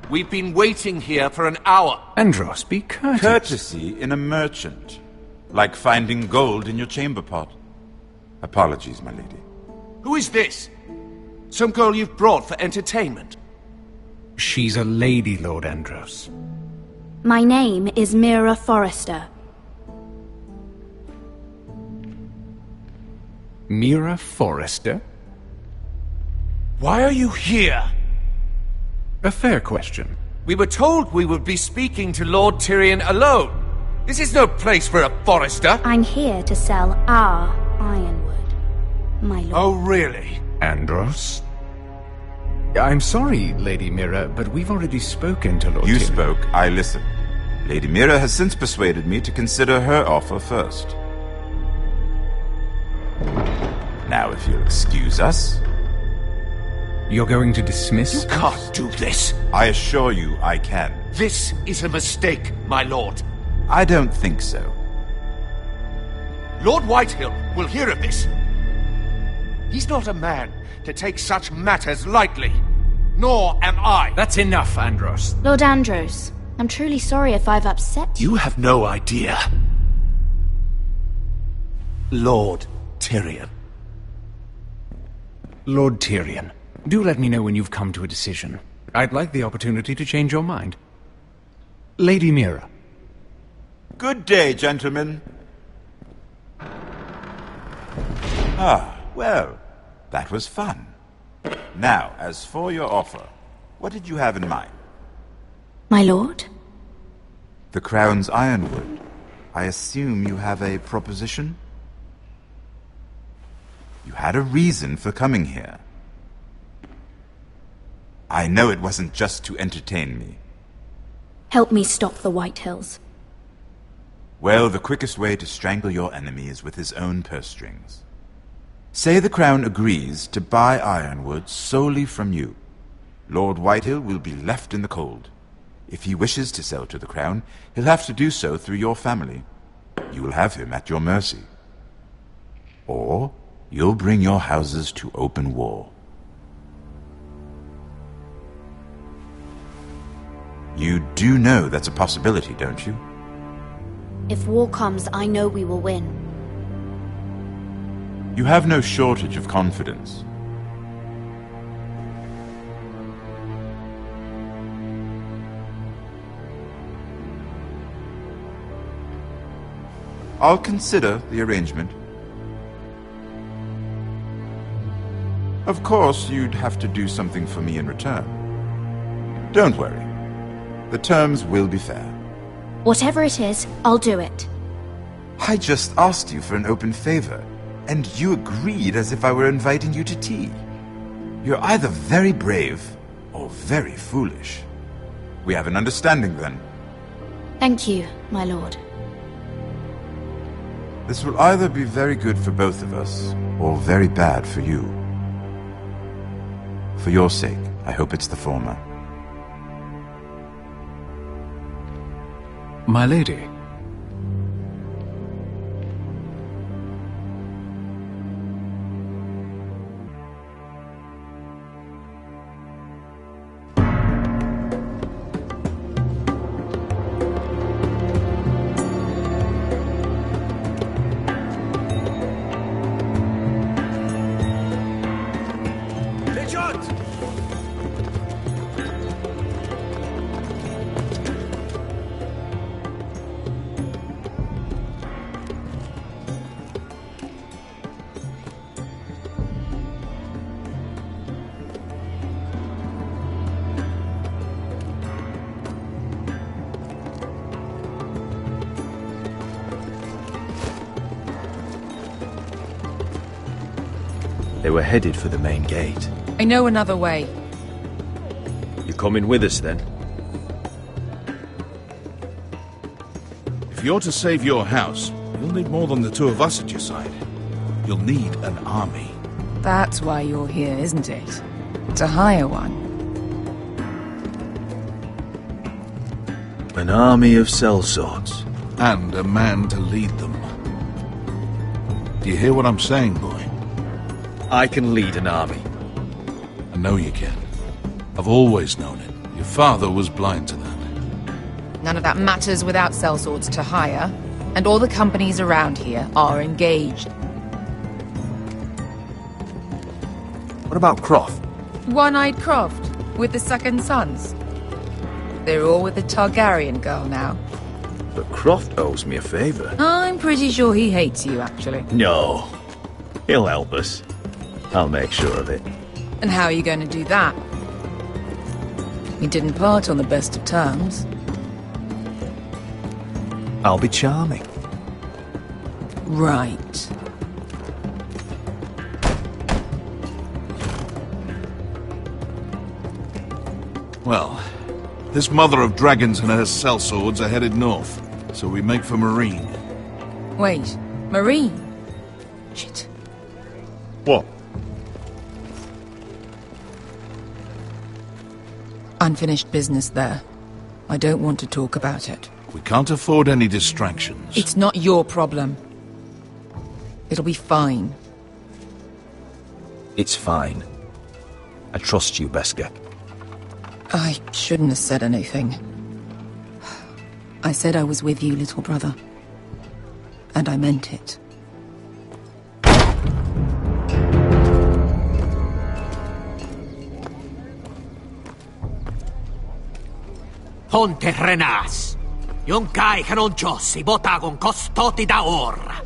We've been waiting here for an hour. Andros, be courteous. Courtesy in a merchant. Like finding gold in your chamber pot. Apologies, my lady. Who is this? Some girl you've brought for entertainment? She's a lady, Lord Andros. My name is Mira Forrester. Mira Forrester? Why are you here? A fair question. We were told we would be speaking to Lord Tyrion alone. This is no place for a Forrester. I'm here to sell our ironwood, my lord. Oh, really? Andros? I'm sorry, Lady Mira, but we've already spoken to Lord You Tyrion. spoke, I listened. Lady Mira has since persuaded me to consider her offer first. Now, if you'll excuse us... You're going to dismiss You us? can't do this. I assure you I can. This is a mistake, my lord. I don't think so. Lord Whitehill will hear of this. He's not a man to take such matters lightly. Nor am I. That's enough, Andros. Lord Andros, I'm truly sorry if I've upset you. You have no idea. Lord Tyrion. Lord Tyrion, do let me know when you've come to a decision. I'd like the opportunity to change your mind. Lady Mira. Good day, gentlemen. Ah, well, that was fun. Now, as for your offer, what did you have in mind? My lord? The Crown's ironwood. I assume you have a proposition? You had a reason for coming here. I know it wasn't just to entertain me. Help me stop the Whitehills. Well, the quickest way to strangle your enemy is with his own purse strings. Say the Crown agrees to buy ironwood solely from you. Lord Whitehill will be left in the cold. If he wishes to sell to the Crown, he'll have to do so through your family. You will have him at your mercy. Or you'll bring your houses to open war. You do know that's a possibility, don't you? If war comes, I know we will win. You have no shortage of confidence. I'll consider the arrangement. Of course, you'd have to do something for me in return. Don't worry. The terms will be fair. Whatever it is, I'll do it. I just asked you for an open favor, and you agreed as if I were inviting you to tea. You're either very brave or very foolish. We have an understanding then. Thank you, my lord. This will either be very good for both of us, or very bad for you. For your sake, I hope it's the former. My lady. They were headed for the main gate. I know another way. You coming with us, then? If you're to save your house, you'll need more than the two of us at your side. You'll need an army. That's why you're here, isn't it? To hire one. An army of sellswords. And a man to lead them. Do you hear what I'm saying, boy? I can lead an army. I know you can. I've always known it. You're Your father was blind to that. None of that matters without sellswords to hire, and all the companies around here are engaged. What about Croft? One-Eyed Croft, with the second sons. They're all with the Targaryen girl now. But Croft owes me a favour. I'm pretty sure he hates you, actually. No. He'll help us. I'll make sure of it. And how are you going to do that? We didn't part on the best of terms. I'll be charming. Right. Well, this mother of dragons and her sellswords are headed north, so we make for Marine. Wait, Marine? Shit. What? Unfinished business there. I don't want to talk about it. We can't afford any distractions. It's not your problem. It'll be fine. It's fine. I trust you, Beskek. I shouldn't have said anything. I said I was with you, little brother. And I meant it. Ponte renas. Yon kai canon jossi botagon costoti da ora.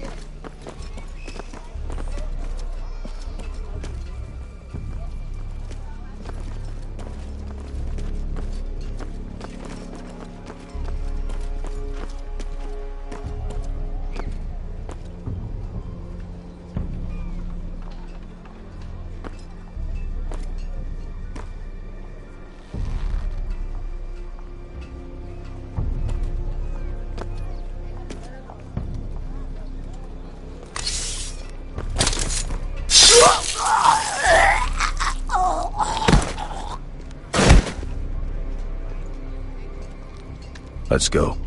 Let's go.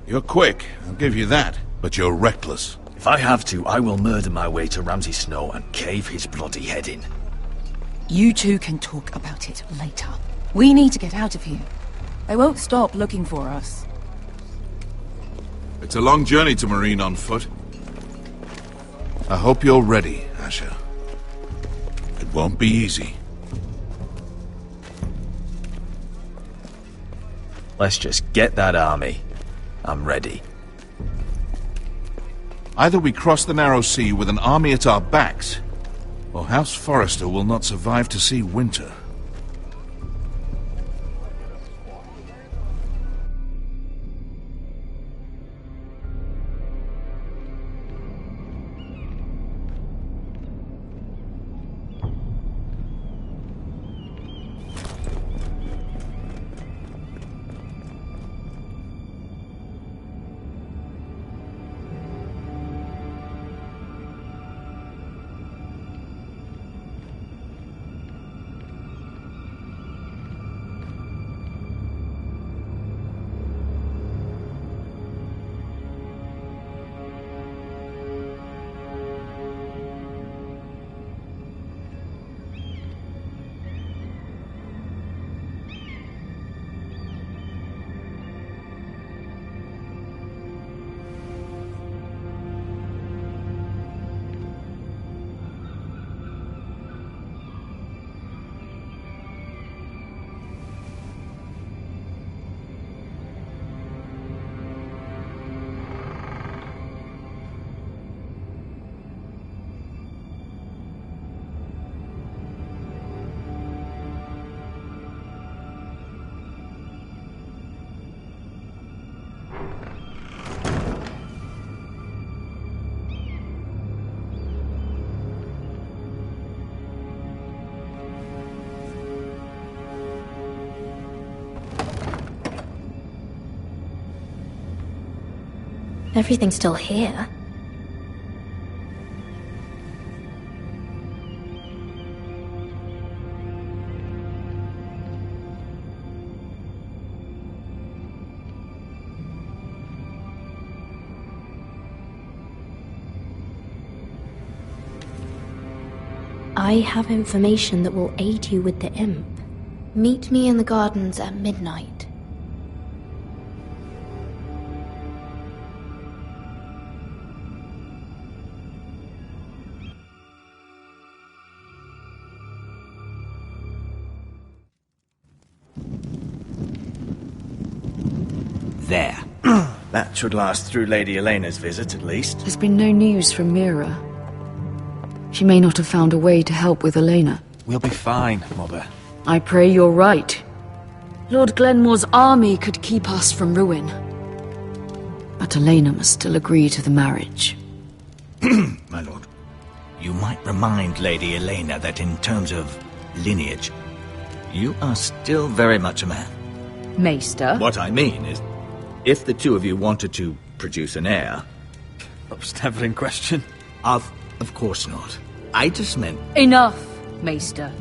You're quick, I'll give you that, but you're reckless. If I have to, I will murder my way to Ramsay Snow and cave his bloody head in. You two can talk about it later. We need to get out of here. They won't stop looking for us. It's a long journey to Marine on foot. I hope you're ready, Asher. It won't be easy. Let's just get that army. I'm ready. Either we cross the narrow sea with an army at our backs, or House Forrester will not survive to see winter. Everything's still here. I have information that will aid you with the imp. Meet me in the gardens at midnight. There. That should last through Lady Elena's visit, at least. There's been no news from Mira. She may not have found a way to help with Elena. We'll be fine, Mother. I pray you're right. Lord Glenmore's army could keep us from ruin. But Elena must still agree to the marriage. My lord. You might remind Lady Elena that in terms of lineage, you are still very much a man. Maester? What I mean is, if the two of you wanted to produce an heir... That was never in question. Of course not. I just meant... Enough, Maester.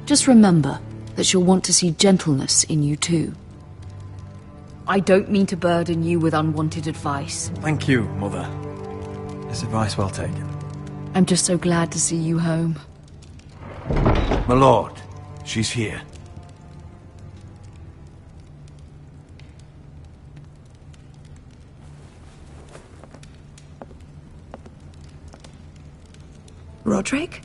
Just remember that she'll want to see gentleness in you too. I don't mean to burden you with unwanted advice. Thank you, Mother. This advice well taken. I'm just so glad to see you home. My lord, she's here. Roderick?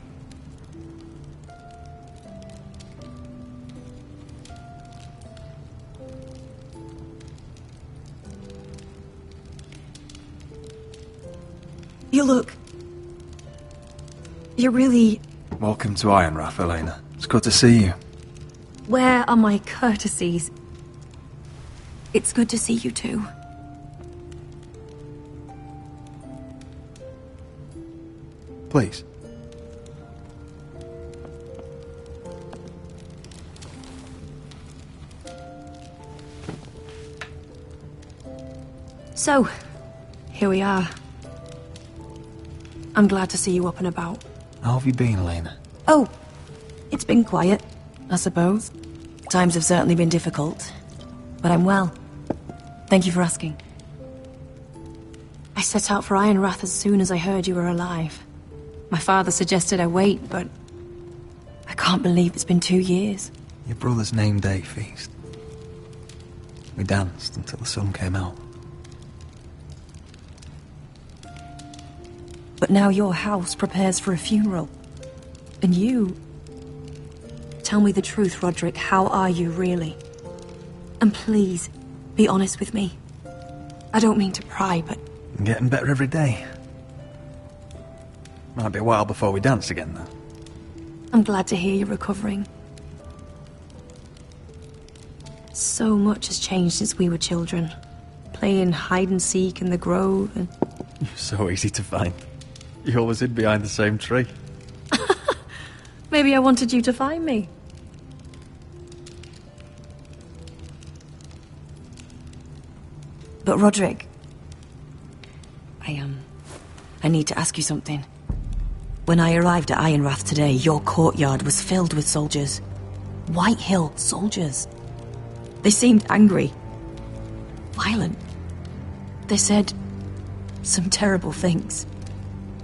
You look... You're really... Welcome to Ironrath, Elena. It's good to see you. Where are my courtesies? It's good to see you too. Please. So, here we are. I'm glad to see you up and about. How have you been, Elena? Oh, it's been quiet, I suppose. Times have certainly been difficult, but I'm well. Thank you for asking. I set out for Ironrath as soon as I heard you were alive. My father suggested I wait, but I can't believe it's been 2 years. Your brother's name day feast. We danced until the sun came out. But now your house prepares for a funeral. And you... Tell me the truth, Roderick. How are you, really? And please, be honest with me. I don't mean to pry, but... I'm getting better every day. Might be a while before we dance again, though. I'm glad to hear you're recovering. So much has changed since we were children. Playing hide-and-seek in the grove and... You're so easy to find. You always hid behind the same tree. Maybe I wanted you to find me. But Roderick... I need to ask you something. When I arrived at Ironrath today, your courtyard was filled with soldiers. White Hill soldiers. They seemed angry. Violent. They said some terrible things.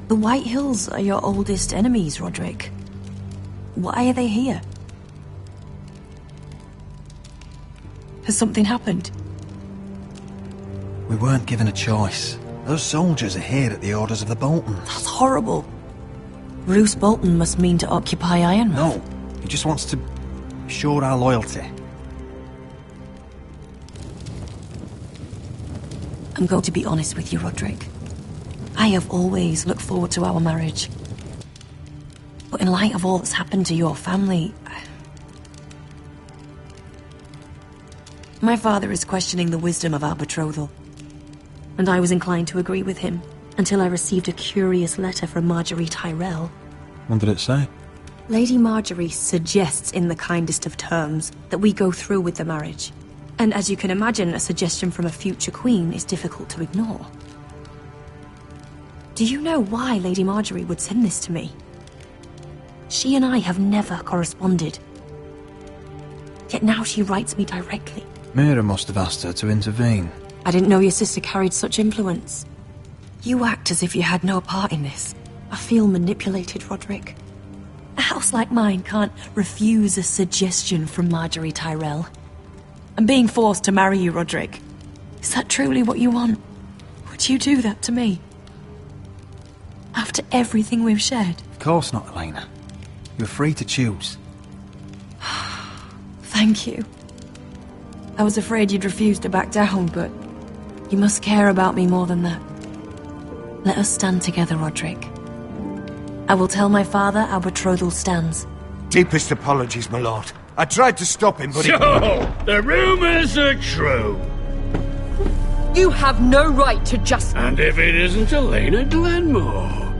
The White Hills are your oldest enemies, Roderick. Why are they here? Has something happened? We weren't given a choice. Those soldiers are here at the orders of the Boltons. That's horrible. Roose Bolton must mean to occupy Ironrath. No, he just wants to assure our loyalty. I'm going to be honest with you, Roderick. I have always looked forward to our marriage. But in light of all that's happened to your family... My father is questioning the wisdom of our betrothal. And I was inclined to agree with him, until I received a curious letter from Marjorie Tyrell. What did it say? Lady Marjorie suggests in the kindest of terms that we go through with the marriage. And as you can imagine, a suggestion from a future queen is difficult to ignore. Do you know why Lady Marjorie would send this to me? She and I have never corresponded. Yet now she writes me directly. Mira must have asked her to intervene. I didn't know your sister carried such influence. You act as if you had no part in this. I feel manipulated, Roderick. A house like mine can't refuse a suggestion from Marjorie Tyrell. I'm being forced to marry you, Roderick. Is that truly what you want? Would you do that to me? After everything we've shared? Of course not, Elena. You're free to choose. Thank you. I was afraid you'd refuse to back down, but you must care about me more than that. Let us stand together, Roderick. I will tell my father our betrothal stands. Deepest apologies, my lord. I tried to stop him, but So, the rumors are true. You have no right to just... And if it isn't Elena Glenmore?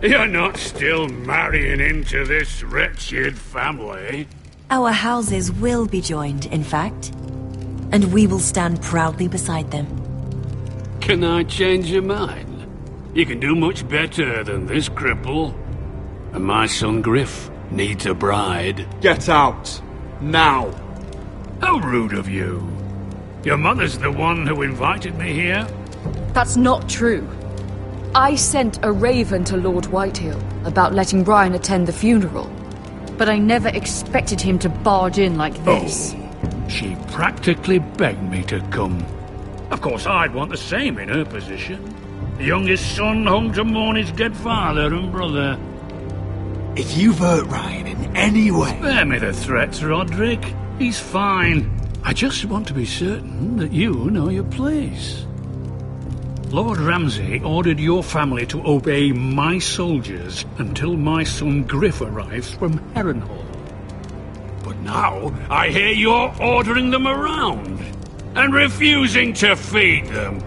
You're not still marrying into this wretched family. Our houses will be joined, in fact. And we will stand proudly beside them. Can I change your mind? You can do much better than this cripple. And my son Griff needs a bride. Get out. Now. How rude of you. Your mother's the one who invited me here. That's not true. I sent a raven to Lord Whitehill about letting Brian attend the funeral. But I never expected him to barge in like this. Oh, she practically begged me to come. Of course, I'd want the same in her position. The youngest son home to mourn his dead father and brother. If you've hurt Ryan in any way... Spare me the threats, Roderick. He's fine. I just want to be certain that you know your place. Lord Ramsay ordered your family to obey my soldiers until my son Griff arrives from Harrenhal. But now I hear you're ordering them around and refusing to feed them.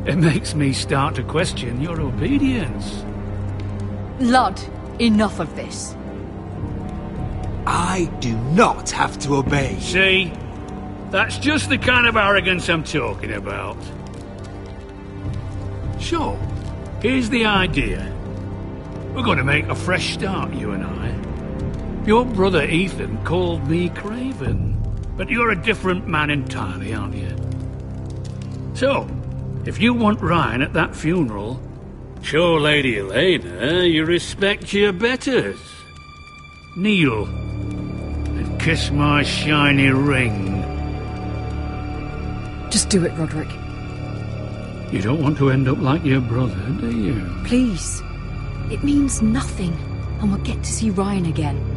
It makes me start to question your obedience. Lud, enough of this. I do not have to obey. See? That's just the kind of arrogance I'm talking about. So, here's the idea. We're going to make a fresh start, you and I. Your brother Ethan called me Craven, but you're a different man entirely, aren't you? So, if you want Ryan at that funeral, show Lady Elena you respect your betters. Kneel and kiss my shiny ring. Just do it, Roderick. You don't want to end up like your brother, do you? Please. It means nothing, and we'll get to see Ryan again.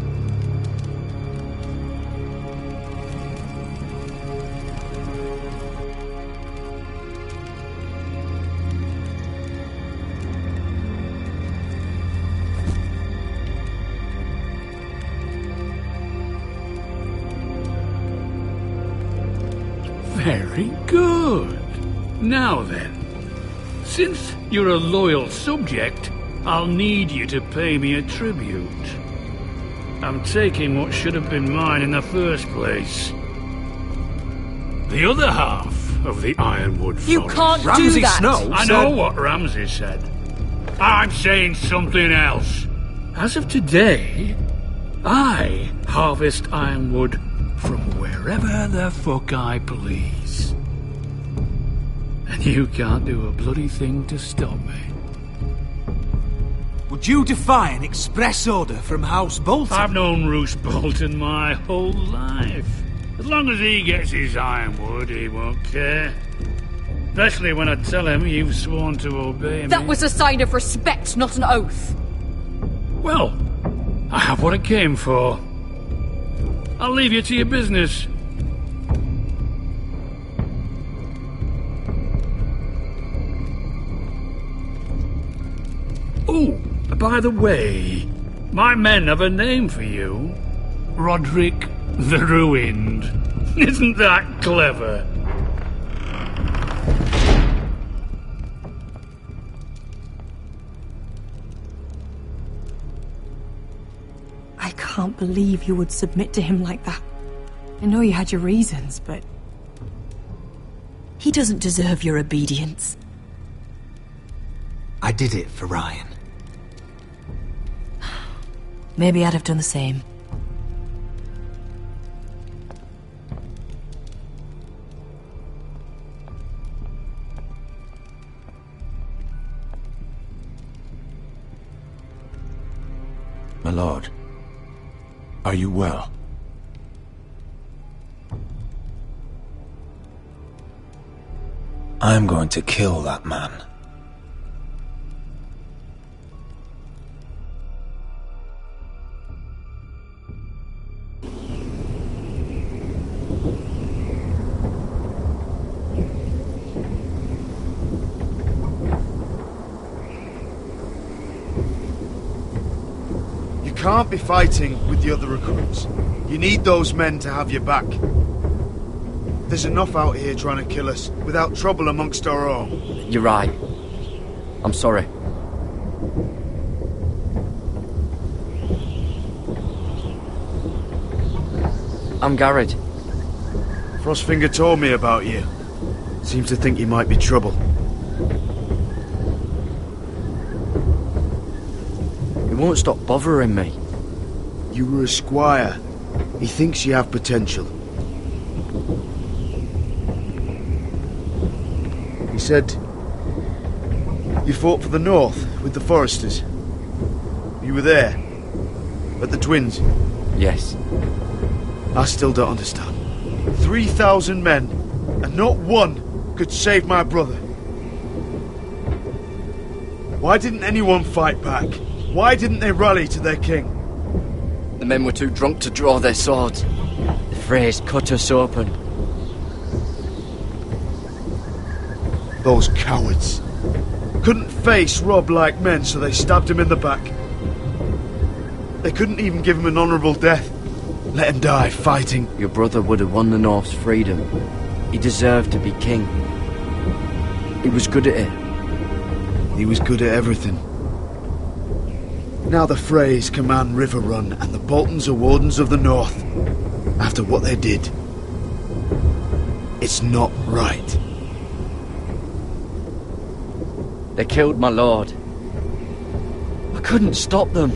Very good. Now then, since you're a loyal subject, I'll need you to pay me a tribute. I'm taking what should have been mine in the first place. The other half of the Ironwood Forest. You can't Ramsay do that! Snow I know what Ramsay said. I'm saying something else. As of today, I harvest ironwood from wherever the fuck I please. And you can't do a bloody thing to stop me. Would you defy an express order from House Bolton? I've known Roose Bolton my whole life. As long as he gets his ironwood, he won't care. Especially when I tell him you've sworn to obey me. That was a sign of respect, not an oath. Well, I have what I came for. I'll leave you to your business. Oh, by the way, my men have a name for you. Roderick the Ruined. Isn't that clever? I can't believe you would submit to him like that. I know you had your reasons, but... he doesn't deserve your obedience. I did it for Ryan. Maybe I'd have done the same. My lord, are you well? I'm going to kill that man. You can't be fighting with the other recruits. You need those men to have your back. There's enough out here trying to kill us, without trouble amongst our own. You're right. I'm sorry. I'm Garrett. Frostfinger told me about you. Seems to think you might be trouble. He won't stop bothering me. You were a squire. He thinks you have potential. He said you fought for the North with the Foresters. You were there, at the Twins. Yes. I still don't understand. 3,000 men, and not one could save my brother. Why didn't anyone fight back? Why didn't they rally to their king? The men were too drunk to draw their swords. The Freys cut us open. Those cowards. Couldn't face Rob like men, so they stabbed him in the back. They couldn't even give him an honourable death. Let him die fighting. Your brother would have won the North's freedom. He deserved to be king. He was good at it. He was good at everything. Now the Freys command River Run, and the Boltons are Wardens of the North. After what they did. It's not right. They killed my lord. I couldn't stop them.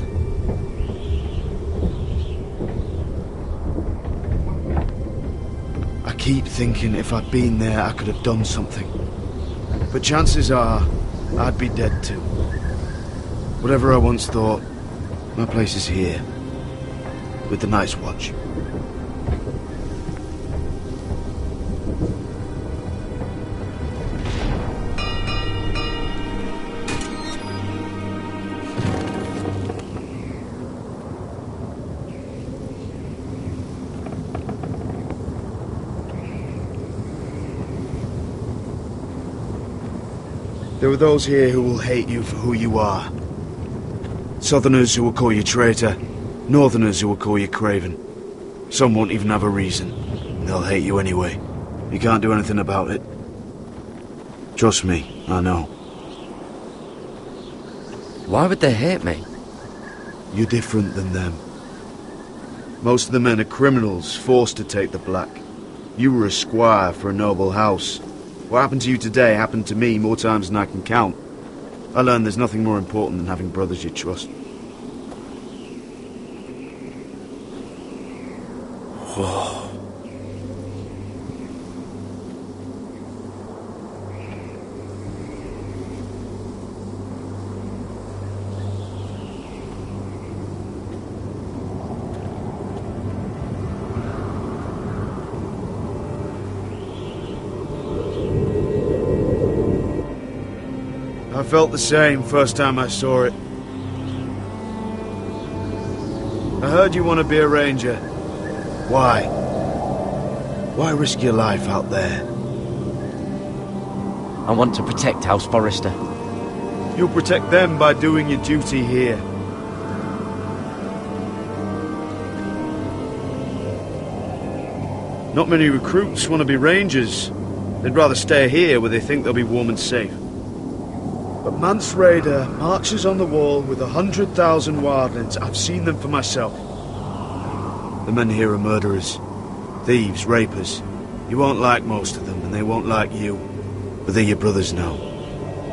I keep thinking if I'd been there, I could have done something. But chances are, I'd be dead too. Whatever I once thought, my place is here. With the Night's Watch. There are those here who will hate you for who you are. Southerners who will call you traitor, Northerners who will call you craven. Some won't even have a reason. They'll hate you anyway. You can't do anything about it. Trust me, I know. Why would they hate me? You're different than them. Most of the men are criminals, forced to take the black. You were a squire for a noble house. What happened to you today happened to me more times than I can count. I learned there's nothing more important than having brothers you trust. Whoa. I felt the same first time I saw it. I heard you want to be a ranger. Why? Why risk your life out there? I want to protect House Forrester. You'll protect them by doing your duty here. Not many recruits want to be rangers. They'd rather stay here where they think they'll be warm and safe. But Mance Raider marches on the wall with 100,000 wildlings. I've seen them for myself. The men here are murderers, thieves, rapers. You won't like most of them, and they won't like you. But they're your brothers now.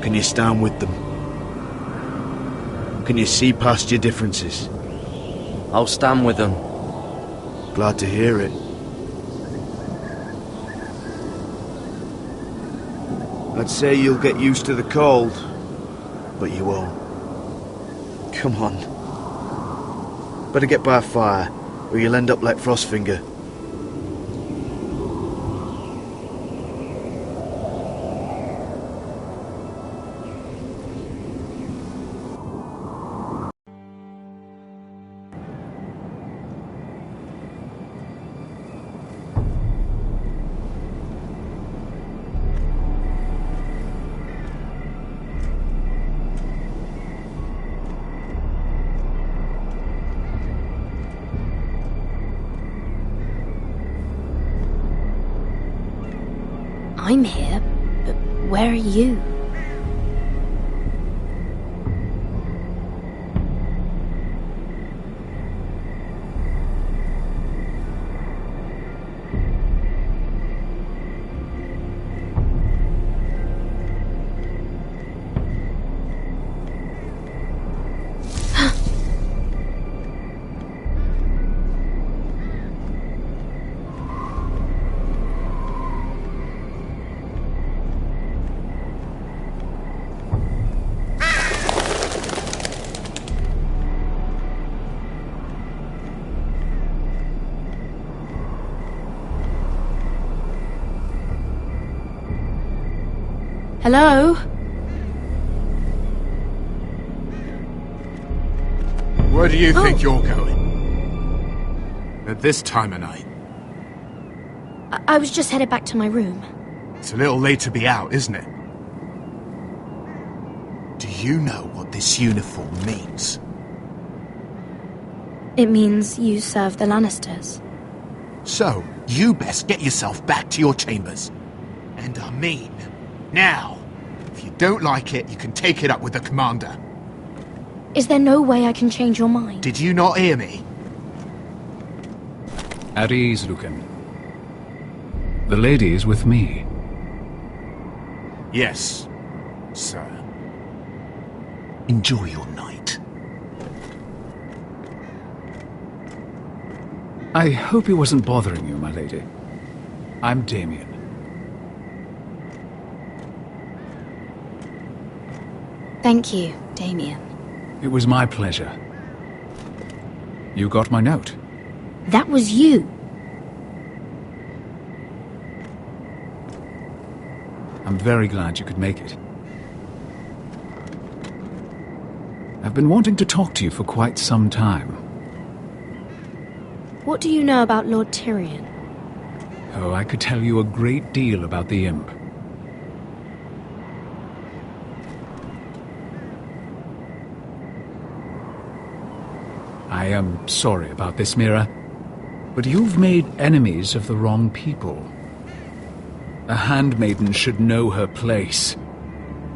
Can you stand with them? Can you see past your differences? I'll stand with them. Glad to hear it. I'd say you'll get used to the cold. But you won't. Come on. Better get by a fire, or you'll end up like Frostfinger. I'm here, but where are you? Hello? Where do you think you're going? At this time of night? I was just headed back to my room. It's a little late to be out, isn't it? Do you know what this uniform means? It means you serve the Lannisters. So, you best get yourself back to your chambers. And I mean, now. If you don't like it, you can take it up with the commander. Is there no way I can change your mind? Did you not hear me? At ease, Lucan. The lady is with me. Yes, sir. Enjoy your night. I hope he wasn't bothering you, my lady. I'm Damien. Thank you, Damien. It was my pleasure. You got my note. That was you. I'm very glad you could make it. I've been wanting to talk to you for quite some time. What do you know about Lord Tyrion? Oh, I could tell you a great deal about the imp. I am sorry about this, Mira, but you've made enemies of the wrong people. A handmaiden should know her place.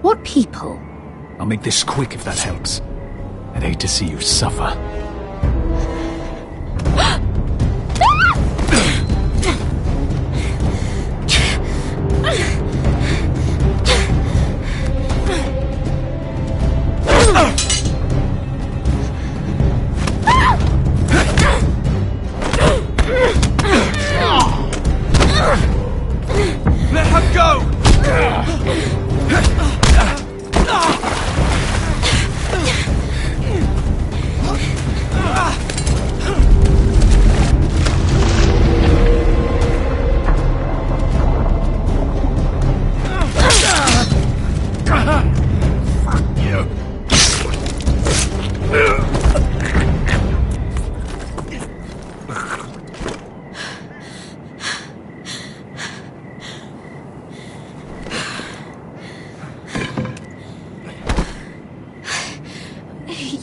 What people? I'll make this quick if that helps. I'd hate to see you suffer. Let her go!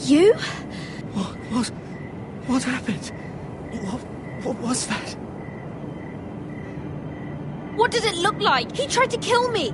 You? What happened? What was that? What does it look like? He tried to kill me!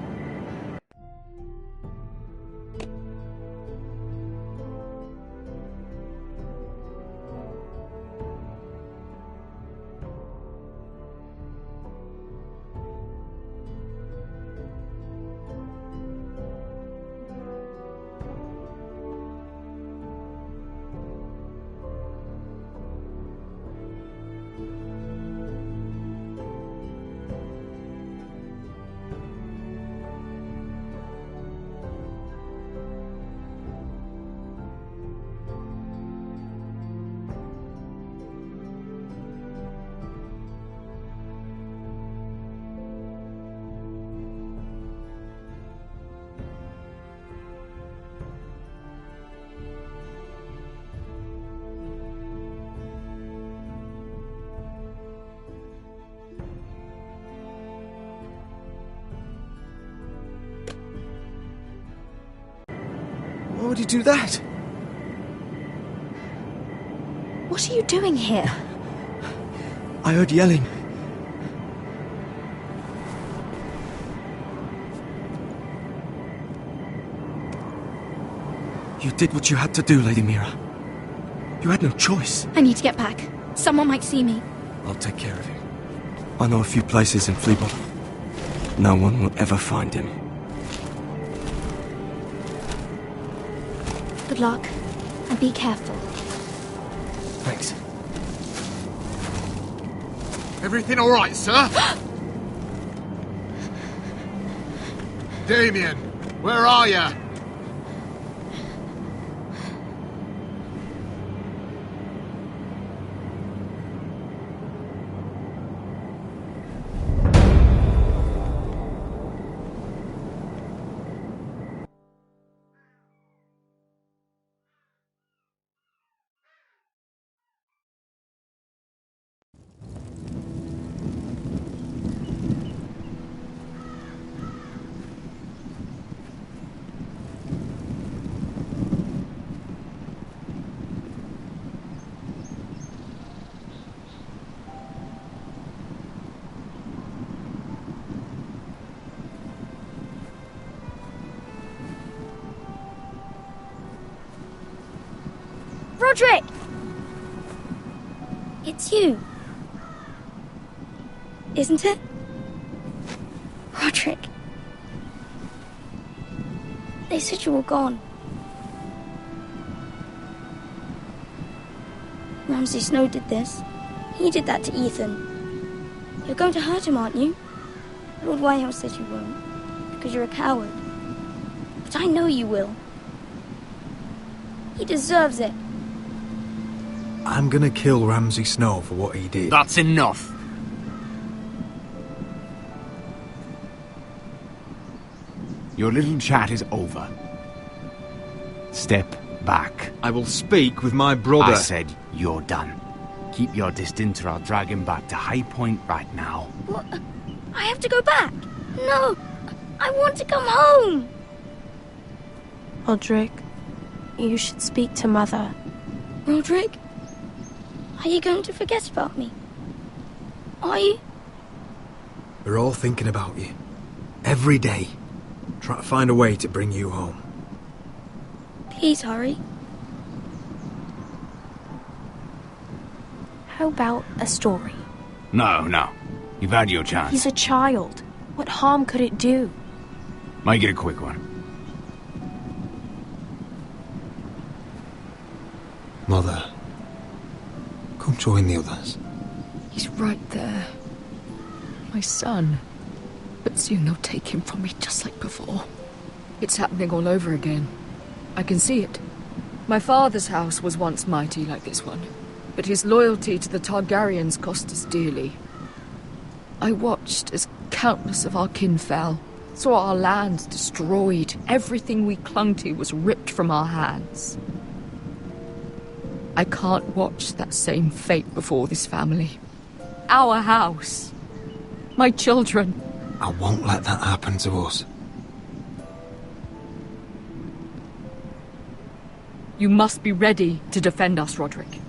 How'd you do that? What are you doing here? I heard yelling. You did what you had to do, Lady Mira. You had no choice. I need to get back. Someone might see me. I'll take care of you. I know a few places in Fleabottom. No one will ever find him. Good luck, and be careful. Thanks. Everything all right, sir? Damien, where are you? Roderick! It's you. Isn't it? Roderick. They said you were gone. Ramsay Snow did this. He did that to Ethan. You're going to hurt him, aren't you? Lord Whitehouse says you won't, because you're a coward. But I know you will. He deserves it. I'm gonna kill Ramsay Snow for what he did. That's enough. Your little chat is over. Step back. I will speak with my brother. I said you're done. Keep your distance or I'll drag him back to High Point right now. What? I have to go back? No! I want to come home! Roderick, you should speak to Mother. Roderick? Are you going to forget about me? Are you? We're all thinking about you. Every day. Trying to find a way to bring you home. Please hurry. How about a story? No. You've had your chance. He's a child. What harm could it do? Make it a quick one. Mother, come join the others. He's right there. My son. But soon they'll take him from me just like before. It's happening all over again. I can see it. My father's house was once mighty like this one, but his loyalty to the Targaryens cost us dearly. I watched as countless of our kin fell, saw our lands destroyed, everything we clung to was ripped from our hands. I can't watch that same fate before this family. Our house. My children. I won't let that happen to us. You must be ready to defend us, Roderick.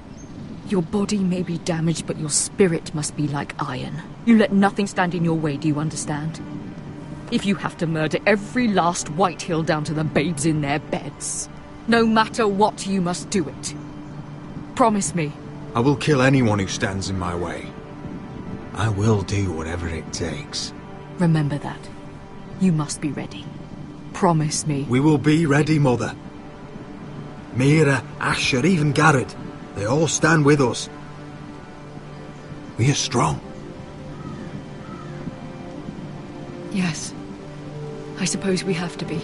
Your body may be damaged, but your spirit must be like iron. You let nothing stand in your way, do you understand? If you have to murder every last Whitehill down to the babes in their beds, no matter what, you must do it. Promise me. I will kill anyone who stands in my way. I will do whatever it takes. Remember that. You must be ready. Promise me. We will be ready, Mother. Mira, Asher, even Garrett. They all stand with us. We are strong. Yes. I suppose we have to be.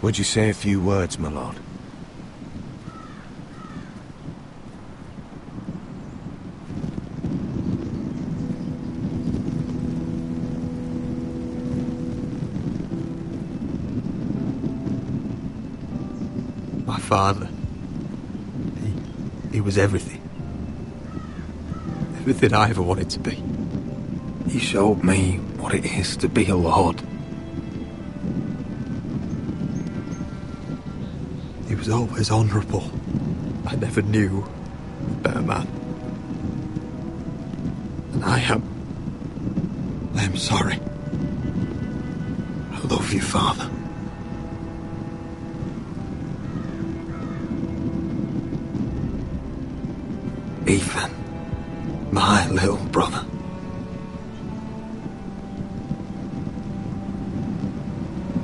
Would you say a few words, my lord? My father. He was everything. Everything I ever wanted to be. He showed me what it is to be a lord. He was always honourable. I never knew a better man. And I am sorry. I love you, Father. Ethan, my little brother.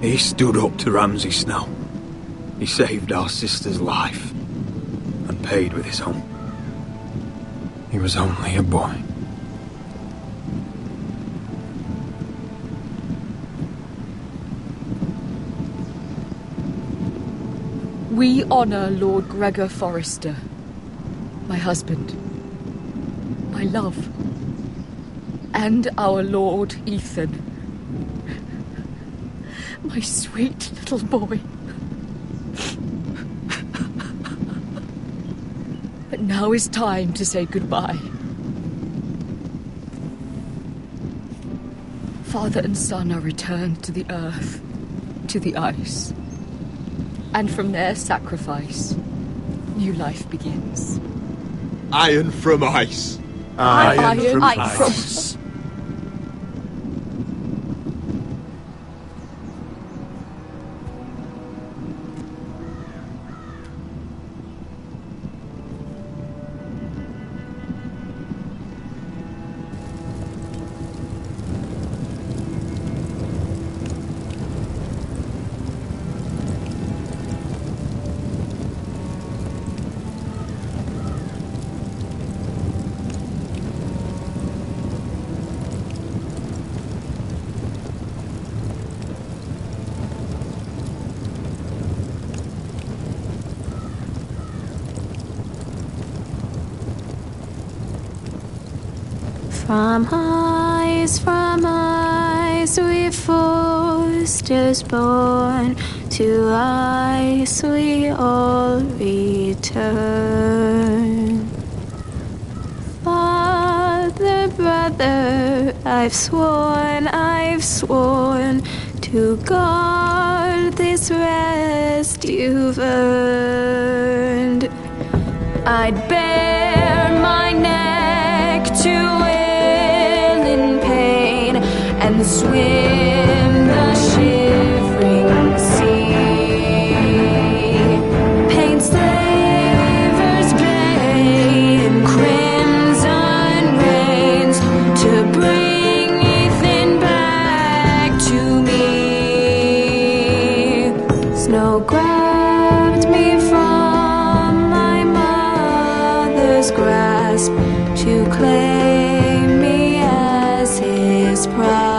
He stood up to Ramsay Snow. He saved our sister's life and paid with his own. He was only a boy. We honour Lord Gregor Forrester, my husband, my love, and our Lord Ethan, my sweet little boy. But now is time to say goodbye. Father and son are returned to the earth, to the ice. And from their sacrifice, new life begins. Iron from ice. Iron from ice. From ice we Forsters born, to ice we all return. Father, brother, I've sworn to guard this rest you've earned. I'd bare my neck to and swim the shivering sea. Paint Slaver's Bay in crimson rains to bring Ethan back to me. Snow grabbed me from my mother's grasp to claim me as his prize.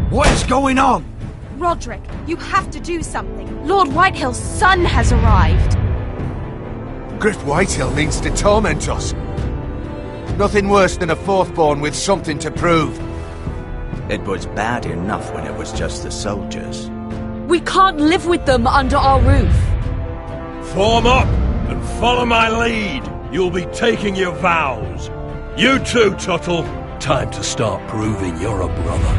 What is going on? Roderick, you have to do something. Lord Whitehill's son has arrived. Griff Whitehill means to torment us. Nothing worse than a fourthborn with something to prove. It was bad enough when it was just the soldiers. We can't live with them under our roof. Form up and follow my lead. you'll be taking your vows. You too, Tuttle. Time to start proving you're a brother.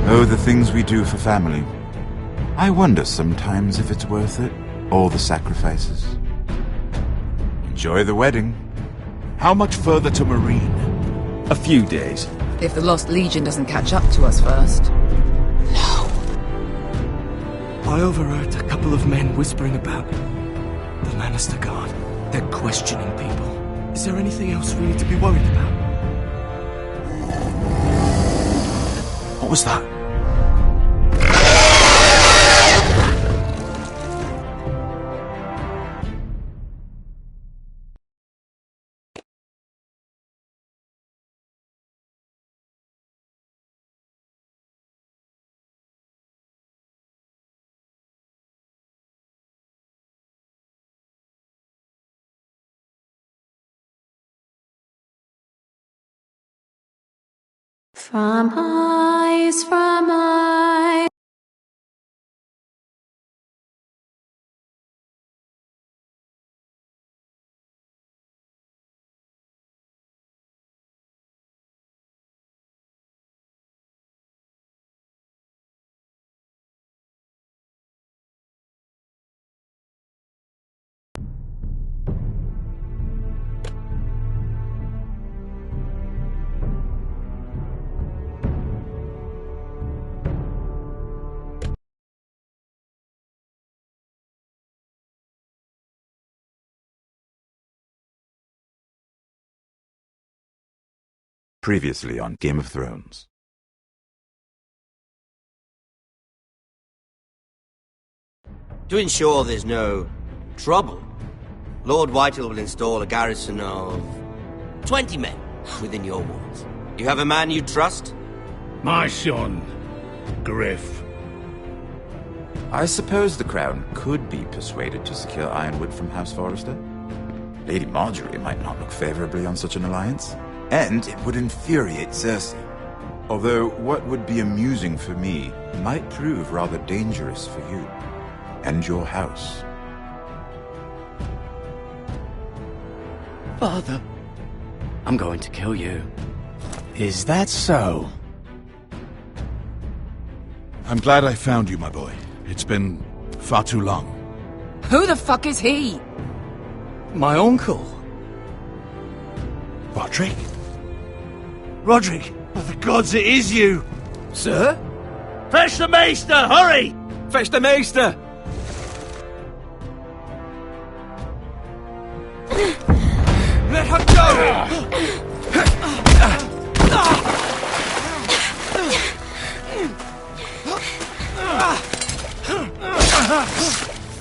Oh, the things we do for family. I wonder sometimes if it's worth it, all the sacrifices. Enjoy the wedding. How much further to Marine? A few days. If the Lost Legion doesn't catch up to us first. I overheard a couple of men whispering about the Lannister Guard. They're questioning people. Is there anything else we need to be worried about? What was that? From eyes, from eyes. Previously on Game of Thrones. To ensure there's no trouble, Lord Whitehill will install a garrison of 20 men within your walls. You have a man you trust? My son, Griff. I suppose the Crown could be persuaded to secure Ironwood from House Forrester. Lady Marjorie might not look favorably on such an alliance. And it would infuriate Cersei. Although what would be amusing for me might prove rather dangerous for you and your house. Father, I'm going to kill you. Is that so? I'm glad I found you, my boy. It's been far too long. Who the fuck is he? my uncle. Roderick? Roderick, for the gods, it is you! Sir? Fetch the Maester, hurry! Fetch the Maester! Let her go!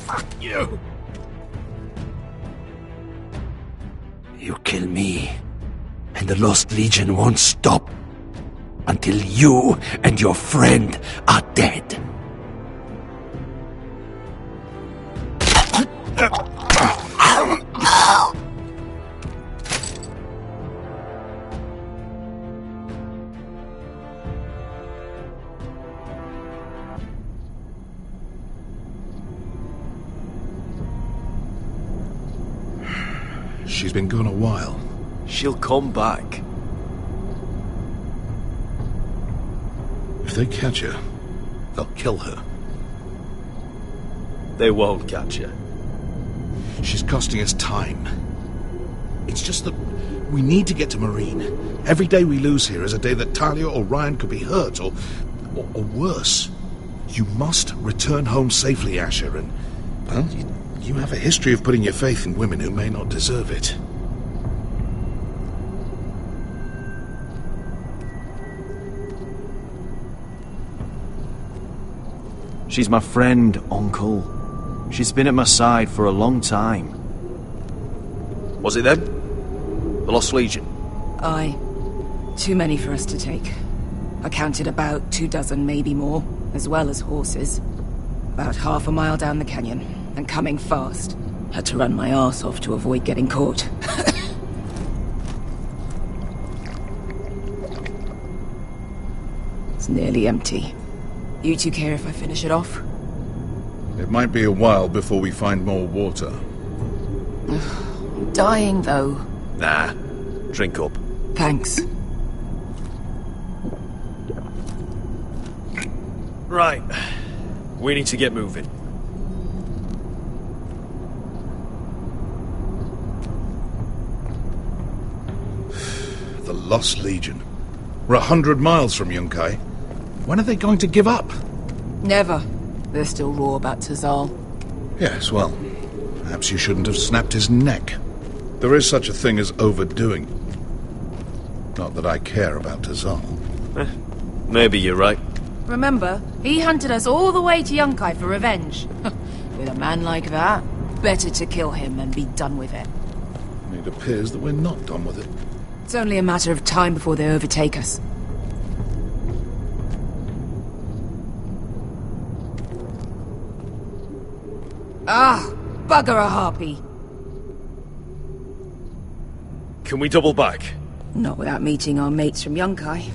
Fuck you! You kill me, and the Lost Legion won't stop until you and your friend are dead. She's been gone a while. She'll come back. If they catch her, they'll kill her. They won't catch her. She's costing us time. It's just that we need to get to Marine. Every day we lose here is a day that Talia or Ryan could be hurt, or worse. You must return home safely, Asher, and, well, you have a history of putting your faith in women who may not deserve it. She's my friend, Uncle. She's been at my side for a long time. Was it them? The Lost Legion? Aye. Too many for us to take. I counted about 24, maybe more, as well as horses. About half a mile down the canyon, and coming fast. Had to run my arse off to avoid getting caught. It's nearly empty. You two care if I finish it off? It might be a while before we find more water. I'm dying, though. Nah. Drink up. Thanks. Right. We need to get moving. The Lost Legion. We're 100 miles from Yunkai. When are they going to give up? Never. They're still raw about Tazal. Yes, well, perhaps you shouldn't have snapped his neck. There is such a thing as overdoing. Not that I care about Tazal. Maybe you're right. Remember, he hunted us all the way to Yunkai for revenge. With a man like that, better to kill him and be done with it. It appears that we're not done with it. It's only a matter of time before they overtake us. Ah, bugger a harpy. Can we double back? Not without meeting our mates from Yunkai.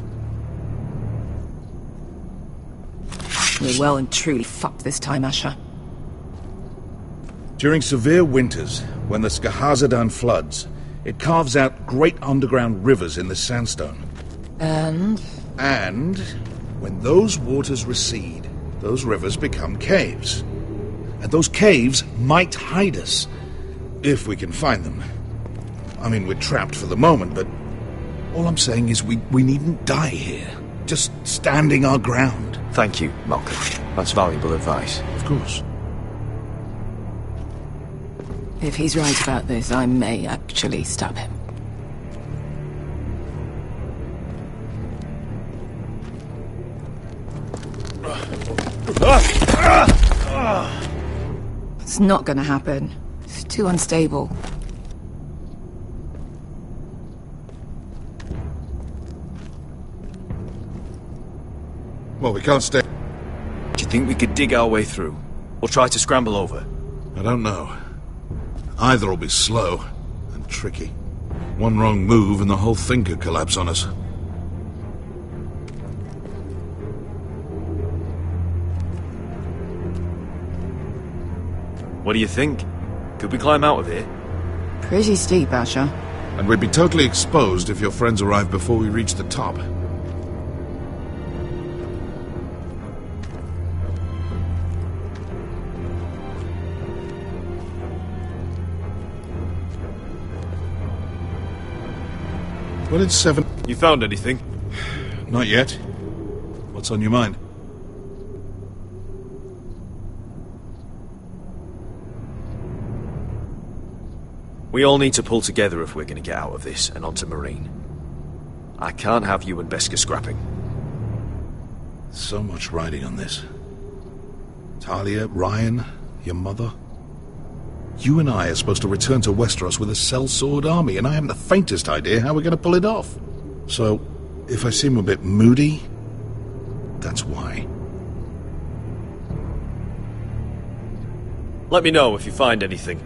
We're well and truly fucked this time, Asher. During severe winters, when the Skahazadan floods, it carves out great underground rivers in the sandstone. And when those waters recede, those rivers become caves. And those caves might hide us, if we can find them. I mean, we're trapped for the moment, but all I'm saying is we needn't die here. Just standing our ground. Thank you, Malcolm. That's valuable advice. Of course. If he's right about this, I may actually stab him. It's not gonna happen. It's too unstable. Well, we can't stay. Do you think we could dig our way through? Or try to scramble over? I don't know. Either will be slow and tricky. One wrong move and the whole thing could collapse on us. What do you think? Could we climb out of here? Pretty steep, Asher. And we'd be totally exposed if your friends arrived before we reached the top. Well, it's 7. You found anything? Not yet. What's on your mind? We all need to pull together if we're going to get out of this and onto Marine. I can't have you and Beskha scrapping. So much riding on this. Talia, Ryan, your mother. You and I are supposed to return to Westeros with a sellsword army, and I haven't the faintest idea how we're going to pull it off. So, if I seem a bit moody, that's why. Let me know if you find anything.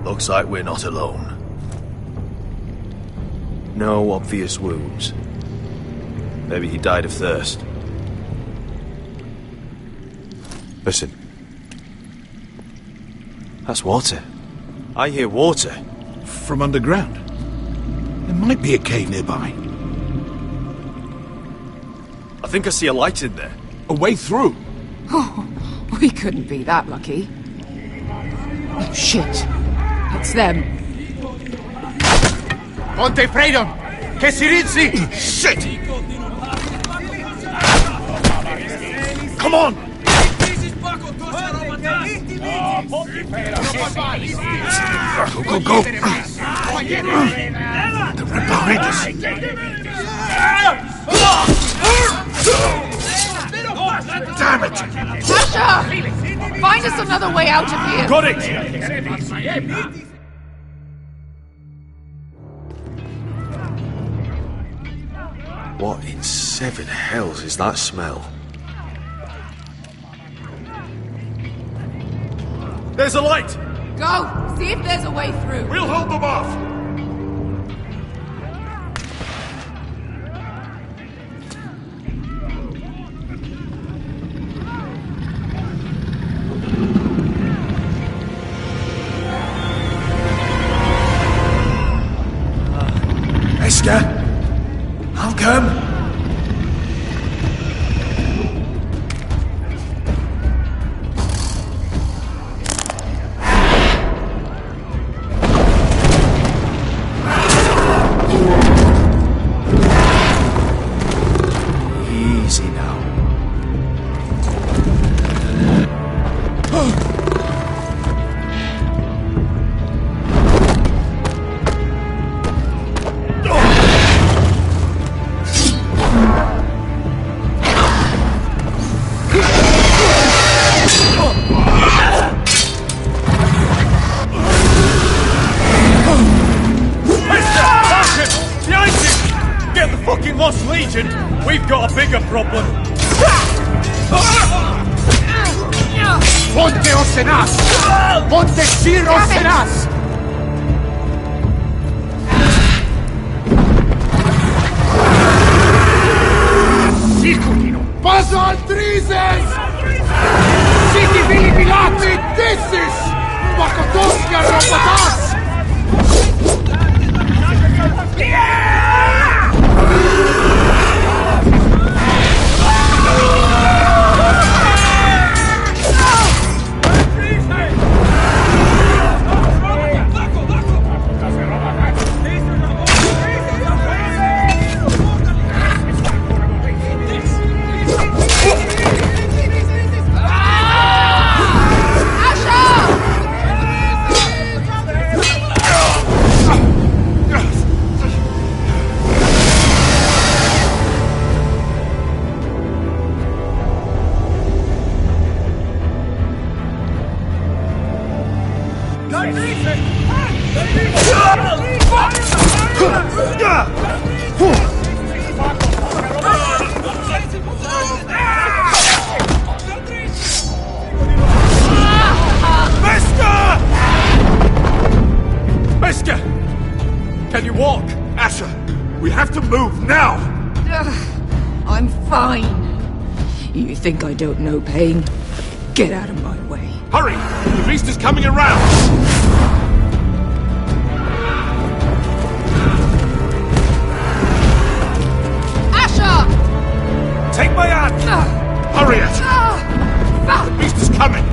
Looks like we're not alone. No obvious wounds. Maybe he died of thirst. Listen. That's water. I hear water. From underground. There might be a cave nearby. I think I see a light in there. A way through? Oh, we couldn't be that lucky. Oh, shit. It's them. Ponte freedom! Che si rizzi! Shit! Come on! Go, go, go! They're right behind us. Damn it! Sasha! Find us another way out of here! Got it! What in 7 hells is that smell? There's a light! Go! See if there's a way through. We'll hold them off! Lost Legion, we've got a bigger problem. Ponteos en us! Pontesiros en us! Sikulino! Paso al Trises! Siki Vili Pilati Dissis! Makotoska Robotas! Can you walk? Asher, we have to move now! I'm fine. You think I don't know pain? Get out of my way. Hurry! The beast is coming around! Asher! Take my hand! Hurry it! The beast is coming!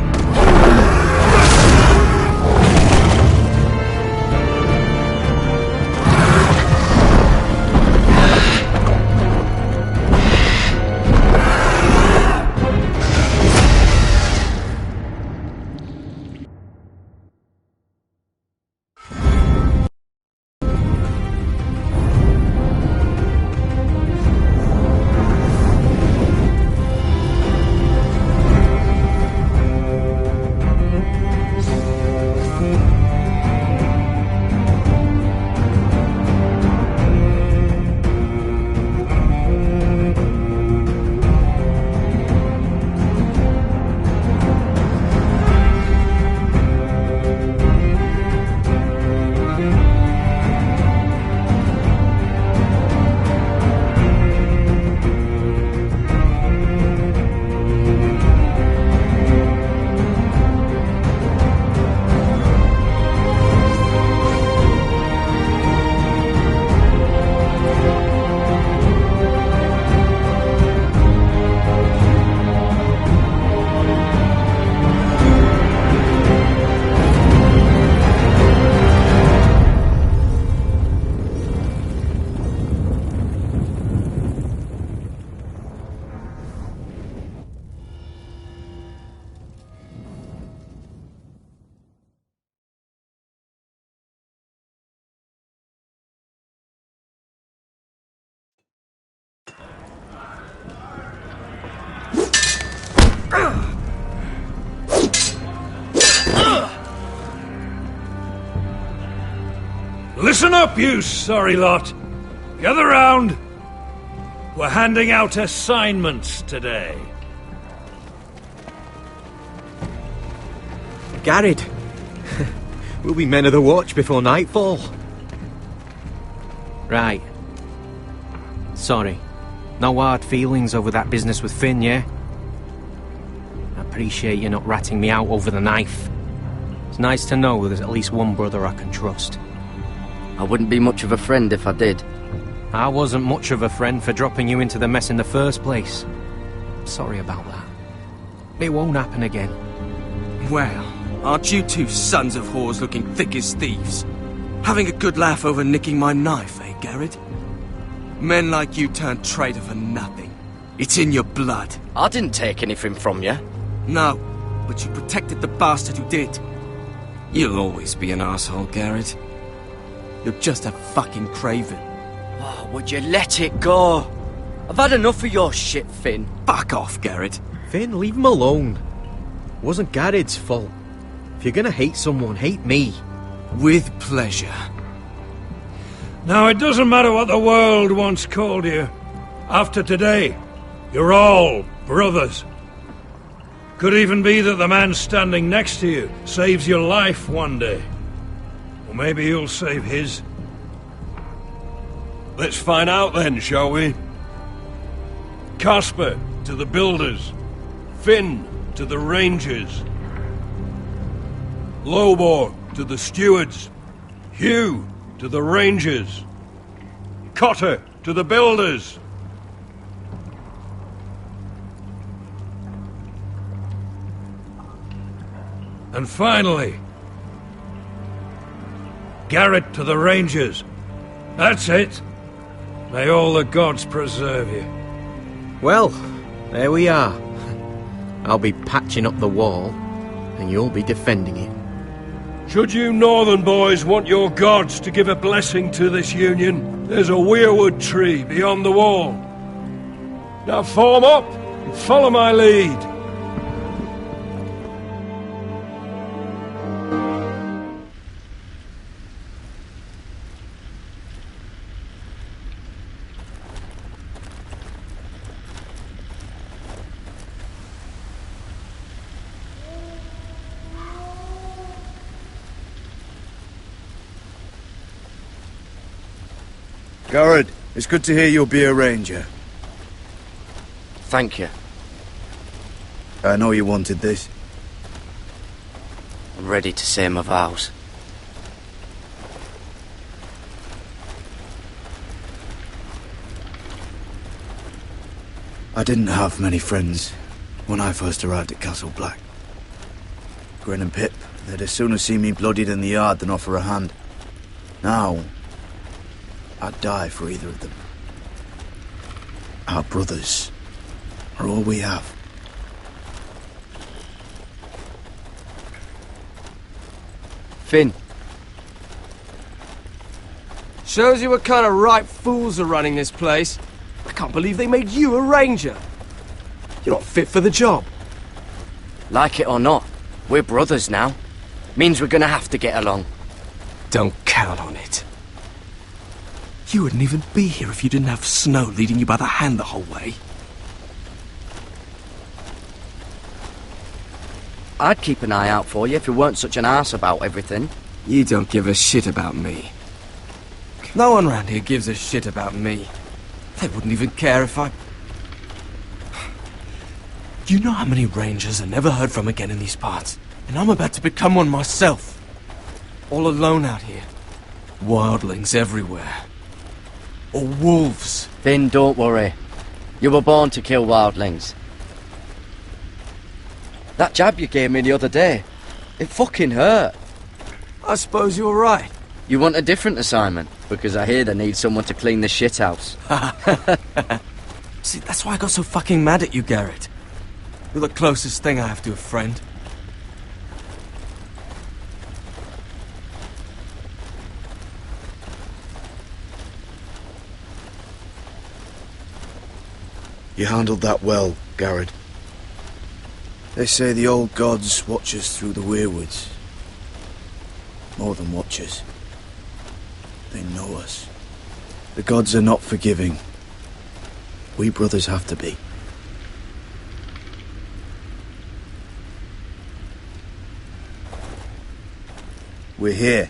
Listen up, you sorry lot. Gather round. We're handing out assignments today. Garrett. We'll be men of the watch before nightfall. Right. Sorry. No hard feelings over that business with Finn, yeah? I appreciate you not ratting me out over the knife. It's nice to know there's at least one brother I can trust. I wouldn't be much of a friend if I did. I wasn't much of a friend for dropping you into the mess in the first place. Sorry about that. It won't happen again. Well, aren't you two sons of whores looking thick as thieves? Having a good laugh over nicking my knife, eh, Garrett? Men like you turn traitor for nothing. It's in your blood. I didn't take anything from you. No, but you protected the bastard who did. You'll always be an asshole, Garrett. You're just a fucking craven. Oh, would you let it go? I've had enough of your shit, Finn. Fuck off, Garrett. Finn, leave him alone. It wasn't Garrett's fault. If you're gonna hate someone, hate me. With pleasure. Now, it doesn't matter what the world once called you. After today, you're all brothers. Could even be that the man standing next to you saves your life one day. Or maybe you'll save his. Let's find out then, shall we? Casper to the builders. Finn to the rangers. Lobor to the stewards. Hugh to the rangers. Cotter to the builders. And finally, Garrett to the rangers. That's it. May all the gods preserve you. Well, there we are. I'll be patching up the wall, and you'll be defending it. Should you northern boys want your gods to give a blessing to this union, there's a weirwood tree beyond the wall. Now form up and follow my lead. Garrett, it's good to hear you'll be a ranger. Thank you. I know you wanted this. I'm ready to say my vows. I didn't have many friends when I first arrived at Castle Black. Grin and Pip, they'd as soon have seen me bloodied in the yard than offer a hand. Now, I'd die for either of them. Our brothers are all we have. Finn. Shows you what kind of ripe fools are running this place. I can't believe they made you a ranger. You're not fit for the job. Like it or not, we're brothers now. Means we're gonna have to get along. Don't count on it. You wouldn't even be here if you didn't have Snow leading you by the hand the whole way. I'd keep an eye out for you if you weren't such an arse about everything. You don't give a shit about me. No one round here gives a shit about me. They wouldn't even care if I... You know how many rangers are never heard from again in these parts? And I'm about to become one myself. All alone out here. Wildlings everywhere. Or wolves. Finn, don't worry. You were born to kill wildlings. That jab you gave me the other day, it fucking hurt. I suppose you're right. You want a different assignment? Because I hear they need someone to clean the shithouse. See, that's why I got so fucking mad at you, Garrett. You're the closest thing I have to a friend. You handled that well, Garrett. They say the old gods watch us through the weirwoods. More than watch us. They know us. The gods are not forgiving. We brothers have to be. We're here.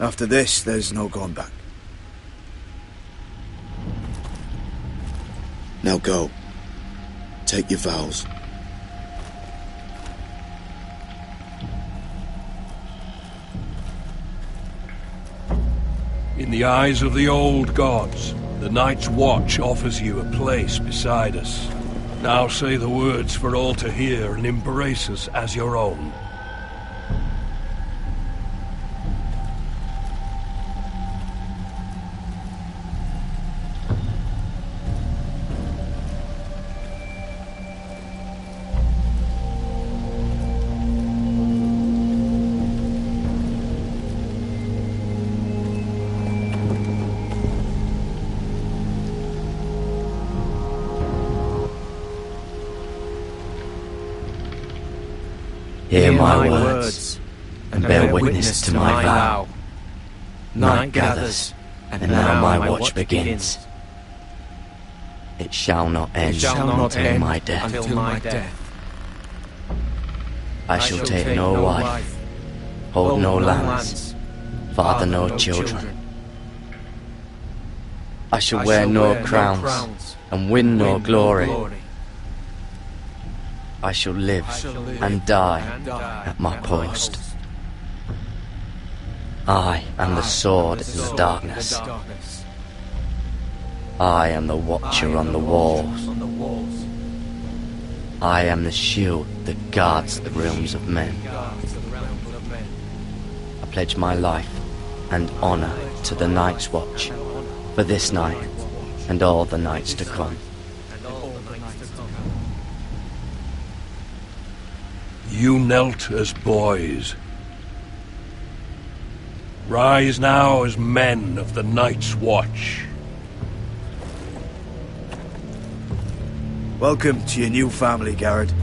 After this, there's no going back. Now go. Take your vows. In the eyes of the old gods, the Night's Watch offers you a place beside us. Now say the words for all to hear and embrace us as your own. Hear my words, and bear witness to my vow. Night gathers, and now my watch begins. It shall not end until my death. I shall take no wife, hold no lands, father no children. I shall wear no crowns, and win no glory. I shall live and die at my post. I am the sword in the darkness. I am the watcher on the walls. I am the shield that guards the realms of men. I pledge my life and honor to the Night's Watch for this night and all the nights to come. You knelt as boys. Rise now as men of the Night's Watch. Welcome to your new family, Garrett.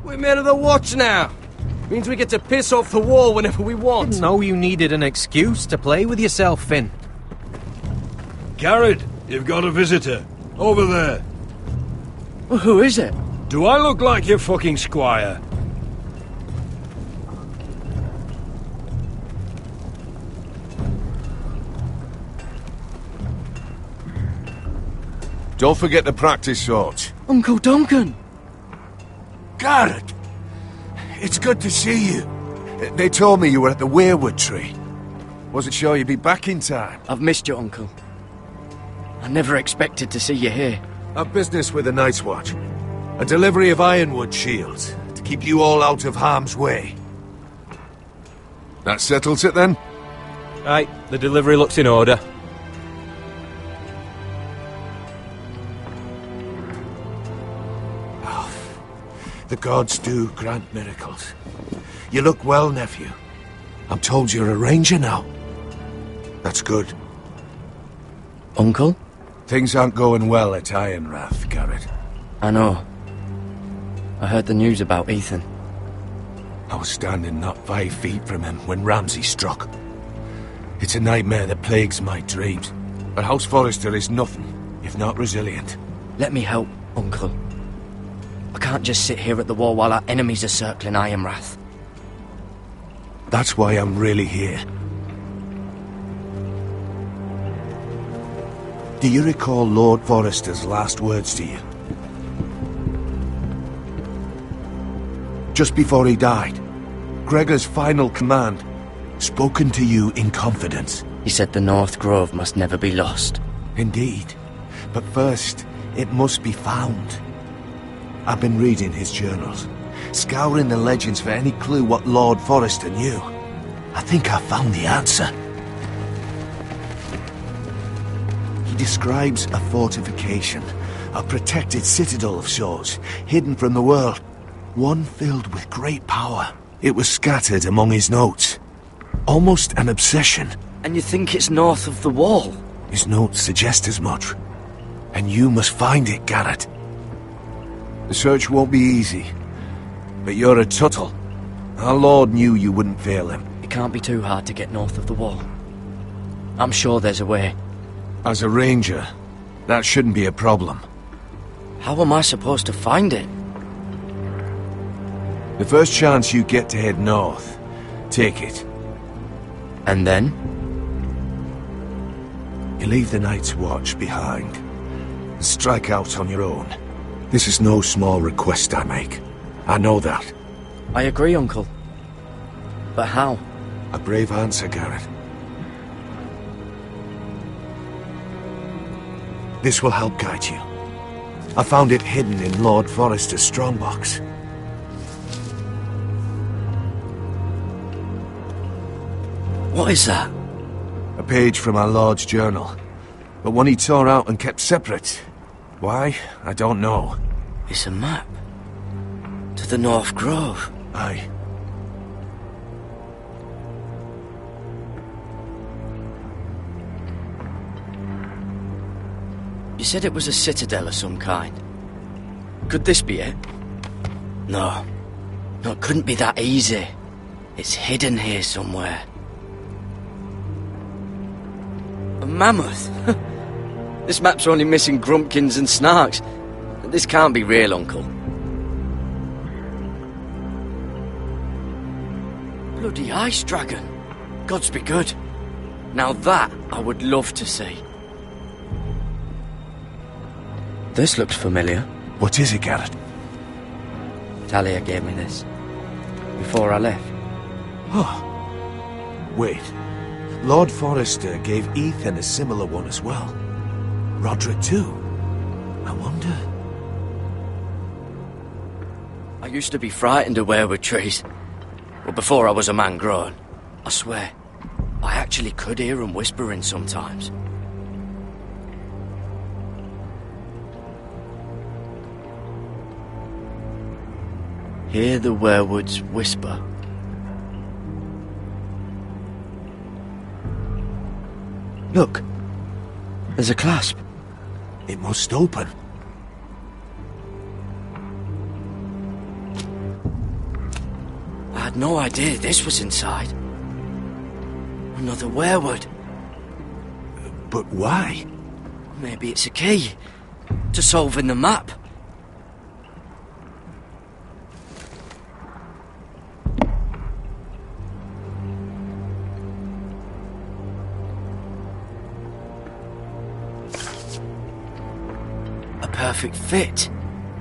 We're men of the Watch now. Means we get to piss off the wall whenever we want. Didn't know you needed an excuse to play with yourself, Finn. Garrett, you've got a visitor. Over there. Well, who is it? Do I look like your fucking squire? Don't forget to practice, Sorge. Uncle Duncan! Garrett! It's good to see you. They told me you were at the weirwood tree. Wasn't sure you'd be back in time. I've missed you, Uncle. I never expected to see you here. A business with the Night's Watch. A delivery of ironwood shields to keep you all out of harm's way. That settles it then? Right, the delivery looks in order. The gods do grant miracles. You look well, nephew. I'm told you're a ranger now. That's good. Uncle? Things aren't going well at Ironrath, Garrett. I know. I heard the news about Ethan. I was standing not 5 feet from him when Ramsay struck. It's a nightmare that plagues my dreams. But House Forrester is nothing, if not resilient. Let me help, Uncle. I can't just sit here at the wall while our enemies are circling Ironrath. That's why I'm really here. Do you recall Lord Forrester's last words to you? Just before he died, Gregor's final command, spoken to you in confidence. He said the North Grove must never be lost. Indeed. But first, it must be found. I've been reading his journals, scouring the legends for any clue what Lord Forrester knew. I think I found the answer. He describes a fortification, a protected citadel of sorts, hidden from the world. One filled with great power. It was scattered among his notes. Almost an obsession. And you think it's north of the wall? His notes suggest as much. And you must find it, Garrett. The search won't be easy. But you're a Tuttle. Our Lord knew you wouldn't fail him. It can't be too hard to get north of the wall. I'm sure there's a way. As a ranger, that shouldn't be a problem. How am I supposed to find it? The first chance you get to head north, take it. And then? You leave the Night's Watch behind and strike out on your own. This is no small request I make. I know that. I agree, Uncle. But how? A brave answer, Garrett. This will help guide you. I found it hidden in Lord Forrester's strongbox. What is that? A page from our Lord's journal. But one he tore out and kept separate. Why? I don't know. It's a map. To of the North Grove. Aye. You said it was a citadel of some kind. Could this be it? No. No, it couldn't be that easy. It's hidden here somewhere. A mammoth? This map's only missing grumpkins and snarks. This can't be real, Uncle. Bloody ice dragon. Gods be good. Now that I would love to see. This looks familiar. What is it, Garrett? Talia gave me this. Before I left. Oh. Wait. Lord Forrester gave Ethan a similar one as well. Roderick too. I wonder... I used to be frightened of weirwood trees. Well, before I was a man grown. I swear. I actually could hear them whispering sometimes. Hear the weirwoods whisper. Look. There's a clasp. It must open. I had no idea this was inside. Another weirwood. But why? Maybe it's a key to solving the map. A perfect fit.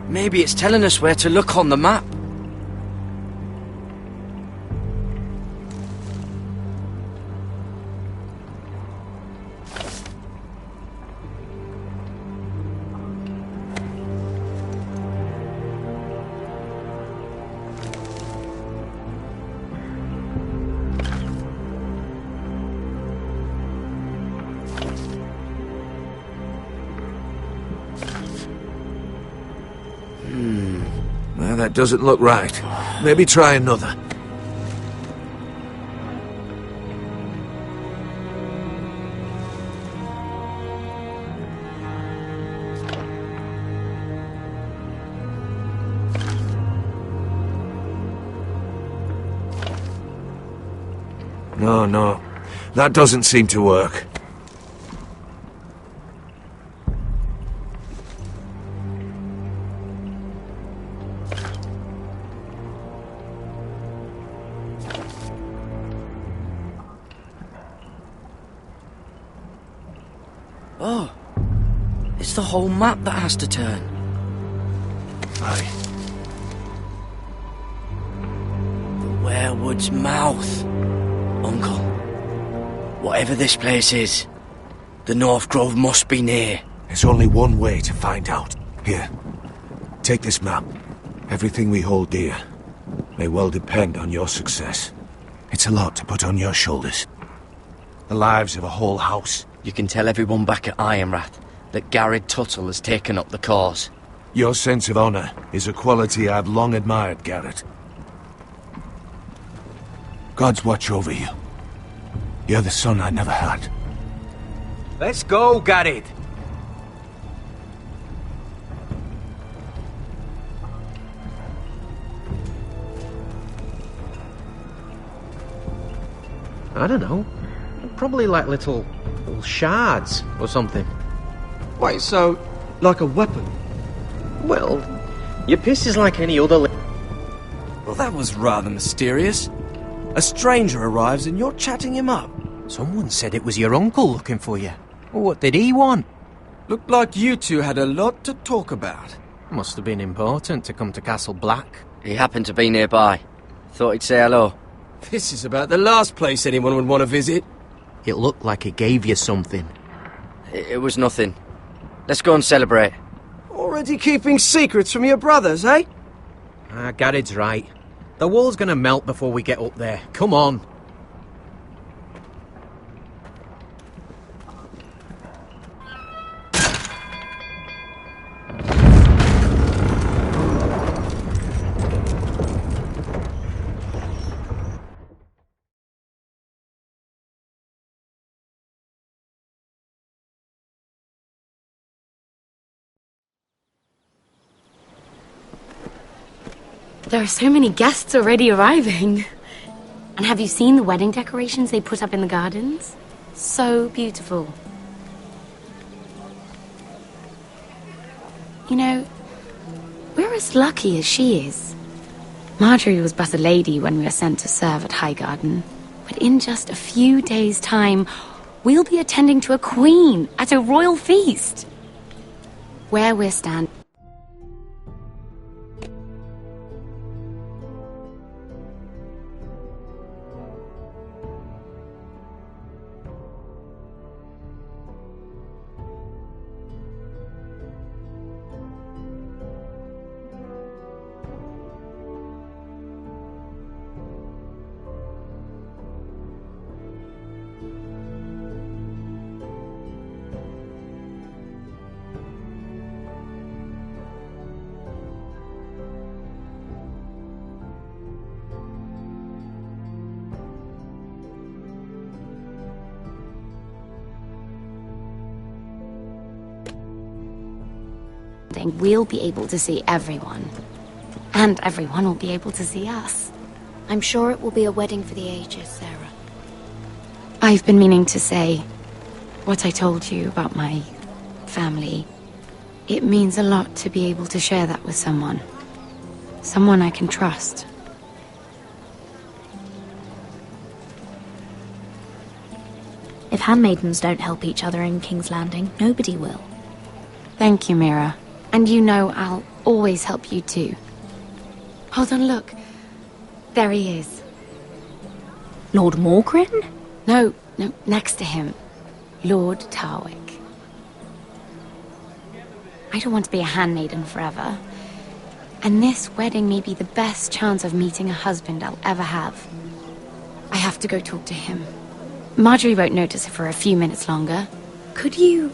Maybe it's telling us where to look on the map. Well, that doesn't look right. Maybe try another. No. That doesn't seem to work. Oh, it's the whole map that has to turn. Aye. The weirwood's mouth. Uncle, whatever this place is, the North Grove must be near. There's only one way to find out. Here, take this map. Everything we hold dear may well depend on your success. It's a lot to put on your shoulders. The lives of a whole house. You can tell everyone back at Ironrath that Garrett Tuttle has taken up the cause. Your sense of honor is a quality I've long admired, Garrett. God's watch over you. You're the son I never had. Let's go, Garrett. I don't know. Probably like little shards or something. Wait, so, like a weapon? Well, your piss is like any other. Well, that was rather mysterious. A stranger arrives and you're chatting him up. Someone said it was your uncle looking for you. What did he want? Looked like you two had a lot to talk about. Must have been important to come to Castle Black. He happened to be nearby. Thought he'd say hello. This is about the last place anyone would want to visit. It looked like he gave you something. It was nothing. Let's go and celebrate. Already keeping secrets from your brothers, eh? Garrett's right. The wall's gonna melt before we get up there. Come on. There are so many guests already arriving. And have you seen the wedding decorations they put up in the gardens? So beautiful. You know, we're as lucky as she is. Marjorie was but a lady when we were sent to serve at Highgarden. But in just a few days' time, we'll be attending to a queen at a royal feast. Where we're standing... We'll be able to see everyone. And everyone will be able to see us. I'm sure it will be a wedding for the ages, Sarah. I've been meaning to say what I told you about my family. It means a lot to be able to share that with someone. Someone I can trust. If handmaidens don't help each other in King's Landing, nobody will. Thank you, Mira. And you know I'll always help you too. Hold on, look. There he is. Lord Morgrin? No, next to him. Lord Tarwick. I don't want to be a handmaiden forever. And this wedding may be the best chance of meeting a husband I'll ever have. I have to go talk to him. Marjorie won't notice it for a few minutes longer. Could you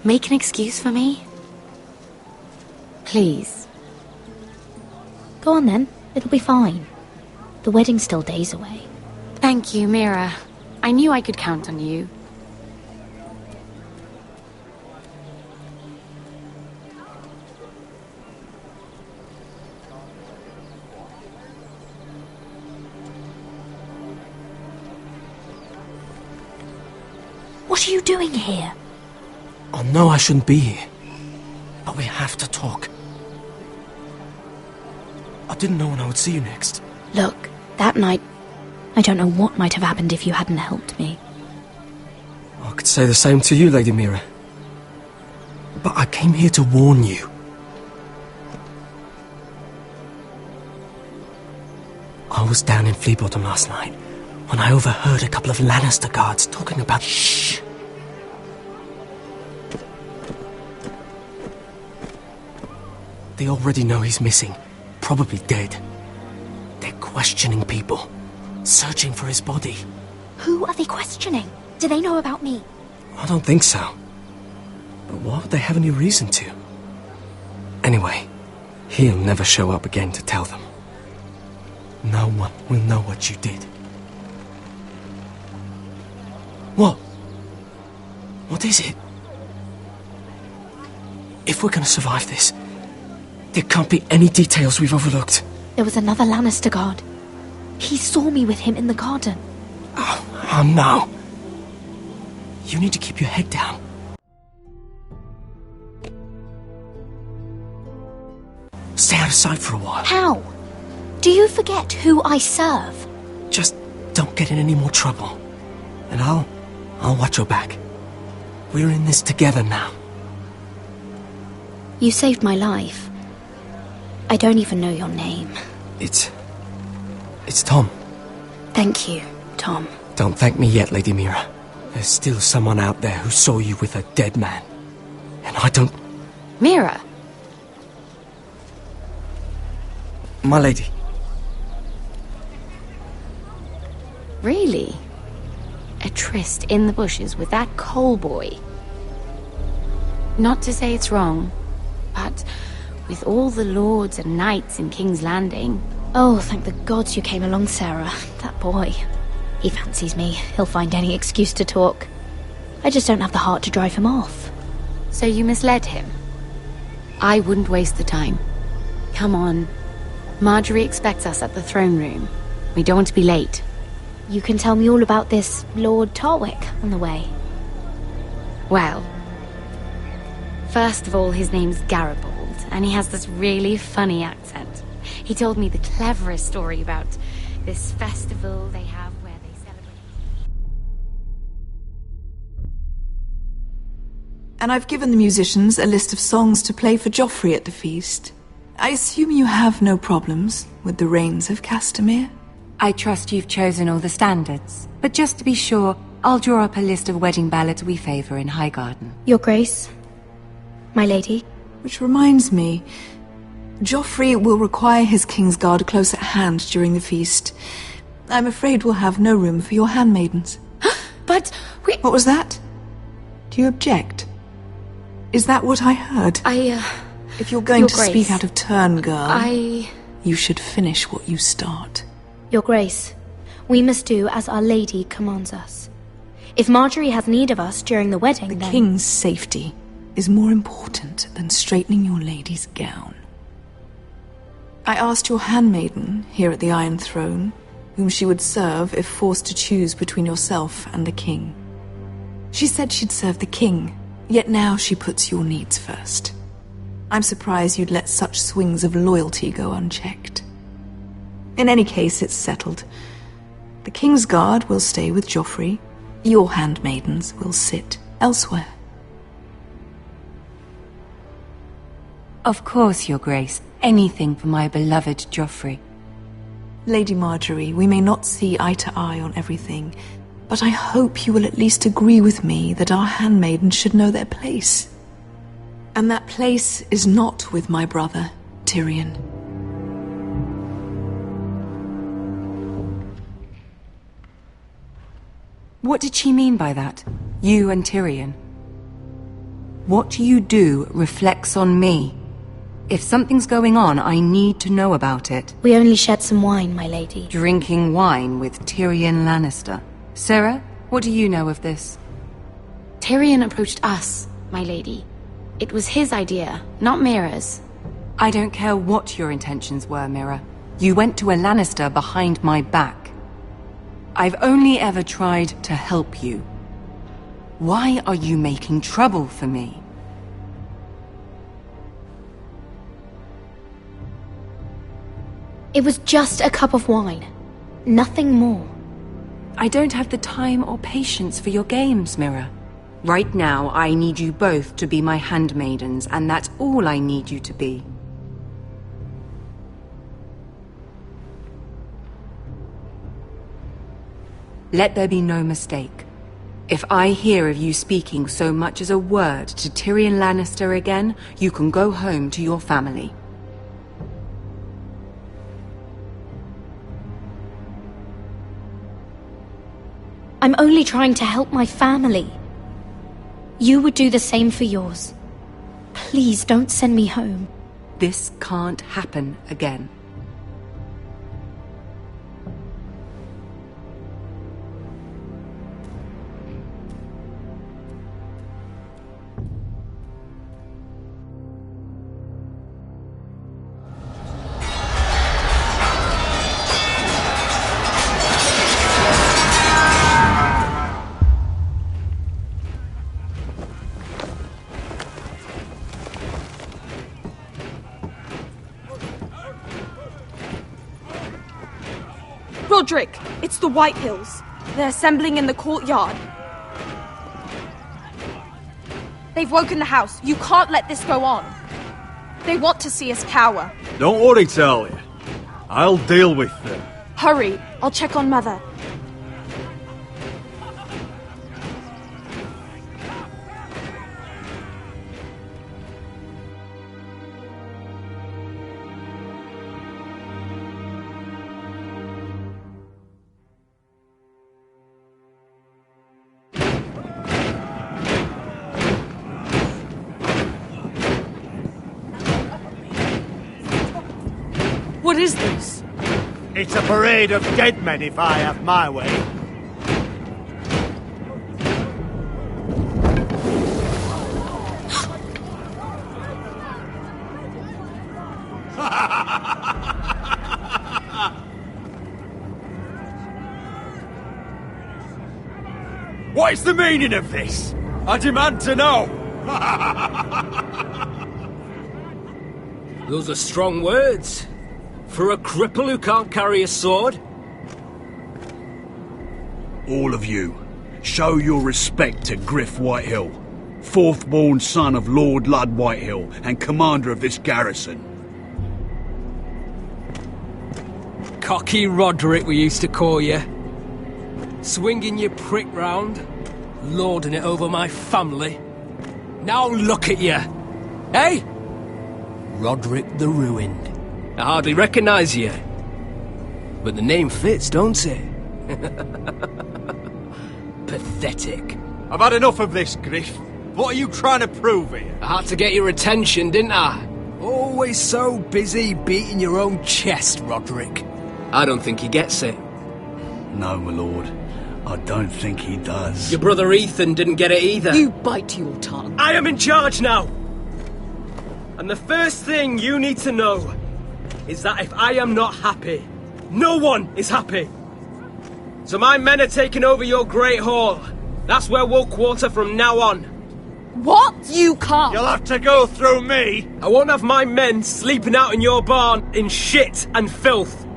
make an excuse for me? Please. Go on then. It'll be fine. The wedding's still days away. Thank you, Mira. I knew I could count on you. What are you doing here? I know I shouldn't be here, but we have to talk. I didn't know when I would see you next. Look, that night, I don't know what might have happened if you hadn't helped me. I could say the same to you, Lady Mira. But I came here to warn you. I was down in Fleabottom last night when I overheard a couple of Lannister guards talking about... Shh! They already know he's missing. Probably dead. They're questioning people. Searching for his body. Who are they questioning? Do they know about me? I don't think so. But why would they have any reason to? Anyway, he'll never show up again to tell them. No one will know what you did. What? What is it? If we're gonna survive this, there can't be any details we've overlooked. There was another Lannister guard. He saw me with him in the garden. Oh no. You need to keep your head down. Stay out of sight for a while. How? Do you forget who I serve? Just don't get in any more trouble. And I'll watch your back. We're in this together now. You saved my life. I don't even know your name. It's Tom. Thank you, Tom. Don't thank me yet, Lady Mira. There's still someone out there who saw you with a dead man. And I don't... Mira! My lady. Really? A tryst in the bushes with that coal boy? Not to say it's wrong, but with all the lords and knights in King's Landing... Oh, thank the gods you came along, Sarah. That boy. He fancies me. He'll find any excuse to talk. I just don't have the heart to drive him off. So you misled him? I wouldn't waste the time. Come on. Marjorie expects us at the throne room. We don't want to be late. You can tell me all about this Lord Tarwick on the way. Well, first of all, his name's Garibald, and he has this really funny accent. He told me the cleverest story about this festival they have where they celebrate... And I've given the musicians a list of songs to play for Joffrey at the feast. I assume you have no problems with the Rains of Castamere? I trust you've chosen all the standards. But just to be sure, I'll draw up a list of wedding ballads we favour in Highgarden. Your Grace, my lady. Which reminds me, Joffrey will require his Kingsguard close at hand during the feast. I'm afraid we'll have no room for your handmaidens. But we... What was that? Do you object? Is that what I heard? If you're going to speak out of turn, girl, you should finish what you start. Your Grace, we must do as Our Lady commands us. If Marjorie has need of us during the wedding, The King's safety is more important than straightening your lady's gown. I asked your handmaiden here at the Iron Throne whom she would serve if forced to choose between yourself and the King. She said she'd serve the King, yet now she puts your needs first. I'm surprised you'd let such swings of loyalty go unchecked. In any case, it's settled. The Kingsguard will stay with Joffrey. Your handmaidens will sit elsewhere. Of course, Your Grace. Anything for my beloved Joffrey. Lady Marjorie, we may not see eye to eye on everything, but I hope you will at least agree with me that our handmaidens should know their place. And that place is not with my brother, Tyrion. What did she mean by that? You and Tyrion? What you do reflects on me. If something's going on, I need to know about it. We only shed some wine, my lady. Drinking wine with Tyrion Lannister. Sarah, what do you know of this? Tyrion approached us, my lady. It was his idea, not Mira's. I don't care what your intentions were, Mira. You went to a Lannister behind my back. I've only ever tried to help you. Why are you making trouble for me? It was just a cup of wine. Nothing more. I don't have the time or patience for your games, Mira. Right now, I need you both to be my handmaidens, and that's all I need you to be. Let there be no mistake. If I hear of you speaking so much as a word to Tyrion Lannister again, you can go home to your family. I'm only trying to help my family. You would do the same for yours. Please don't send me home. This can't happen again. Roderick, it's the Whitehills. They're assembling in the courtyard. They've woken the house. You can't let this go on. They want to see us cower. Don't worry, Talia. I'll deal with them. Hurry, I'll check on Mother. What is this? It's a parade of dead men if I have my way. What is the meaning of this? I demand to know! Those are strong words. For a cripple who can't carry a sword. All of you, show your respect to Griff Whitehill, fourth-born son of Lord Lud Whitehill and commander of this garrison. Cocky Roderick, we used to call you. Swinging your prick round, lording it over my family. Now look at you. Hey? Roderick the Ruined. I hardly recognise you. But the name fits, don't it? Pathetic. I've had enough of this, Griff. What are you trying to prove here? I had to get your attention, didn't I? Always so busy beating your own chest, Roderick. I don't think he gets it. No, my lord. I don't think he does. Your brother Ethan didn't get it either. You bite your tongue. I am in charge now! And the first thing you need to know is that if I am not happy, no one is happy. So my men are taking over your Great Hall. That's where we'll quarter from now on. What? You can't! You'll have to go through me! I won't have my men sleeping out in your barn in shit and filth.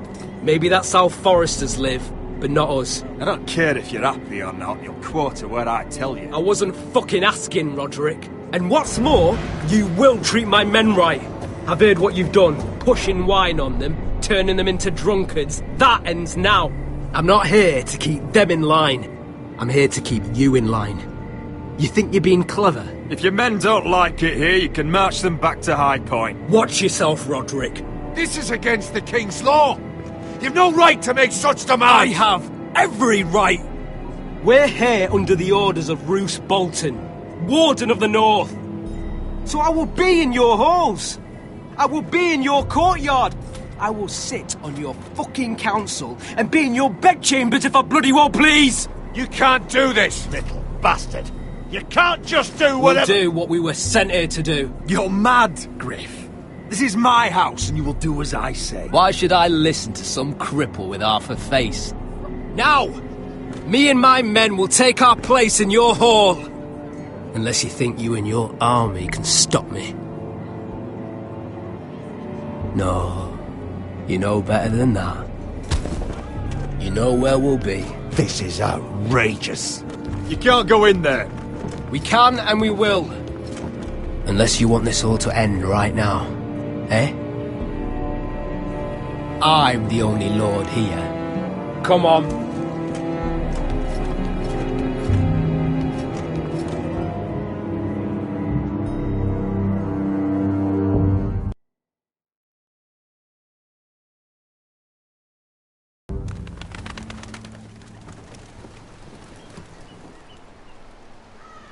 Maybe that's how foresters live, but not us. I don't care if you're happy or not, you'll quarter where I tell you. I wasn't fucking asking, Roderick. And what's more, you will treat my men right. I've heard what you've done, pushing wine on them, turning them into drunkards. That ends now. I'm not here to keep them in line. I'm here to keep you in line. You think you're being clever? If your men don't like it here, you can march them back to High Point. Watch yourself, Roderick. This is against the King's law. You've no right to make such demands. I have every right. We're here under the orders of Roose Bolton, Warden of the North. So I will be in your halls. I will be in your courtyard. I will sit on your fucking council and be in your bedchambers if I bloody well please. You can't do this, little bastard. You can't just do whatever... We'll do what we were sent here to do. You're mad, Griff. This is my house and you will do as I say. Why should I listen to some cripple with half a face? Now, me and my men will take our place in your hall. Unless you think you and your army can stop me. No, you know better than that. You know where we'll be. This is outrageous. You can't go in there. We can and we will. Unless you want this all to end right now. Eh? I'm the only lord here. Come on.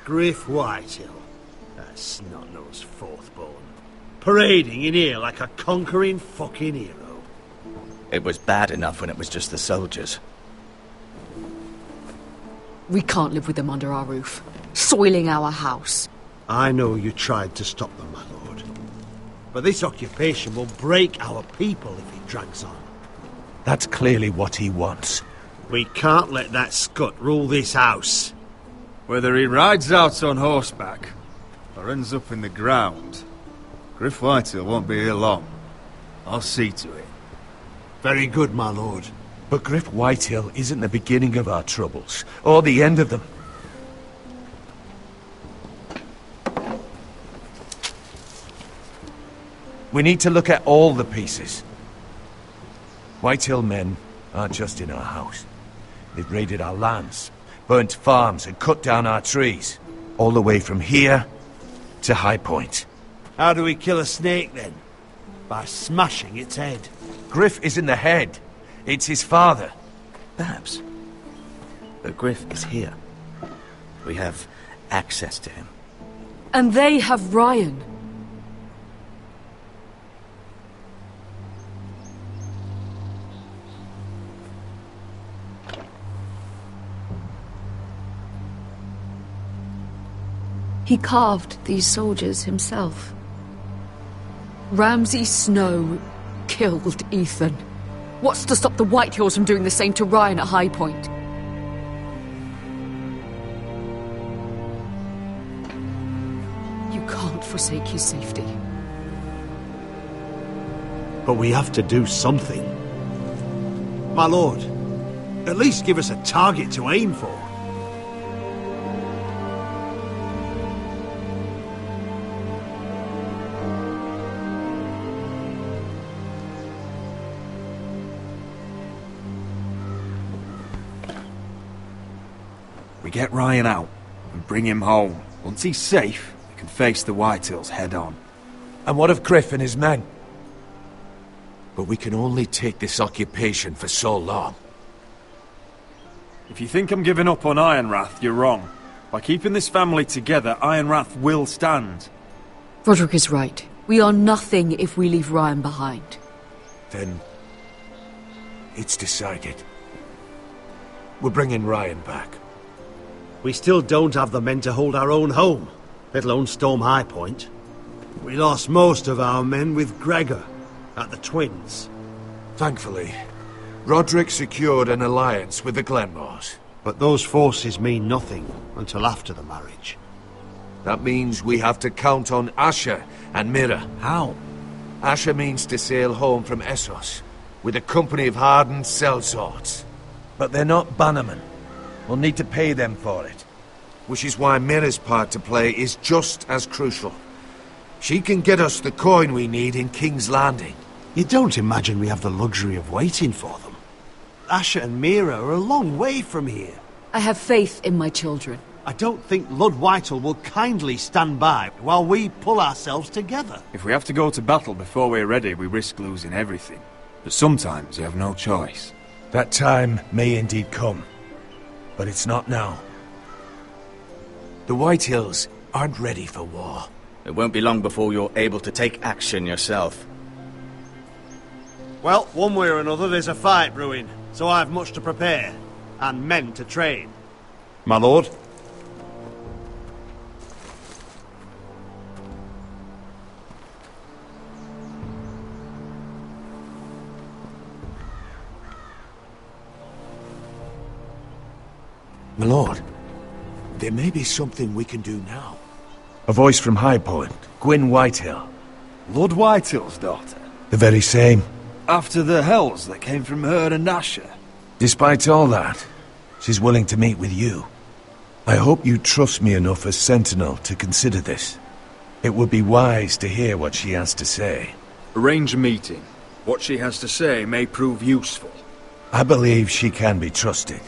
Griff Whitehill, that snot-nosed fourth-born, parading in here like a conquering fucking hero. It was bad enough when it was just the soldiers. We can't live with them under our roof, soiling our house. I know you tried to stop them, my lord. But this occupation will break our people if it drags on. That's clearly what he wants. We can't let that scut rule this house. Whether he rides out on horseback or ends up in the ground, Griff Whitehill won't be here long. I'll see to it. Very good, my lord. But Griff Whitehill isn't the beginning of our troubles, or the end of them. We need to look at all the pieces. Whitehill men aren't just in our house. They've raided our lands, burnt farms and cut down our trees. All the way from here to High Point. How do we kill a snake, then? By smashing its head. Griff isn't the head. It's his father. Perhaps. But Griff is here. We have access to him. And they have Ryan. He carved these soldiers himself. Ramsay Snow killed Ethan. What's to stop the Whitehills from doing the same to Ryan at High Point? forsake his safety. But we have to do something. My lord, at least give us a target to aim for. We get Ryan out and bring him home. Once he's safe, we can face the Whitehills head on. And what of Griff and his men? But we can only take this occupation for so long. If you think I'm giving up on Ironrath, you're wrong. By keeping this family together, Ironrath will stand. Roderick is right. We are nothing if we leave Ryan behind. Then it's decided. We're bringing Ryan back. We still don't have the men to hold our own home, let alone storm High Point. We lost most of our men with Gregor at the Twins. Thankfully, Roderick secured an alliance with the Glenmores. But those forces mean nothing until after the marriage. That means we have to count on Asher and Mira. How? Asher means to sail home from Essos with a company of hardened sellswords. But they're not bannermen. We'll need to pay them for it. Which is why Mira's part to play is just as crucial. She can get us the coin we need in King's Landing. You don't imagine we have the luxury of waiting for them? Asher and Mira are a long way from here. I have faith in my children. I don't think Lord Whitehall will kindly stand by while we pull ourselves together. If we have to go to battle before we're ready, we risk losing everything. But sometimes you have no choice. That time may indeed come. But it's not now. The Whitehills aren't ready for war. It won't be long before you're able to take action yourself. Well, one way or another there's a fight brewing, so I have much to prepare, and men to train. My lord? My lord, there may be something we can do now. A voice from High Point, Gwyn Whitehill. Lord Whitehill's daughter? The very same. After the hells that came from her and Asher? Despite all that, she's willing to meet with you. I hope you trust me enough as Sentinel to consider this. It would be wise to hear what she has to say. Arrange a meeting. What she has to say may prove useful. I believe she can be trusted,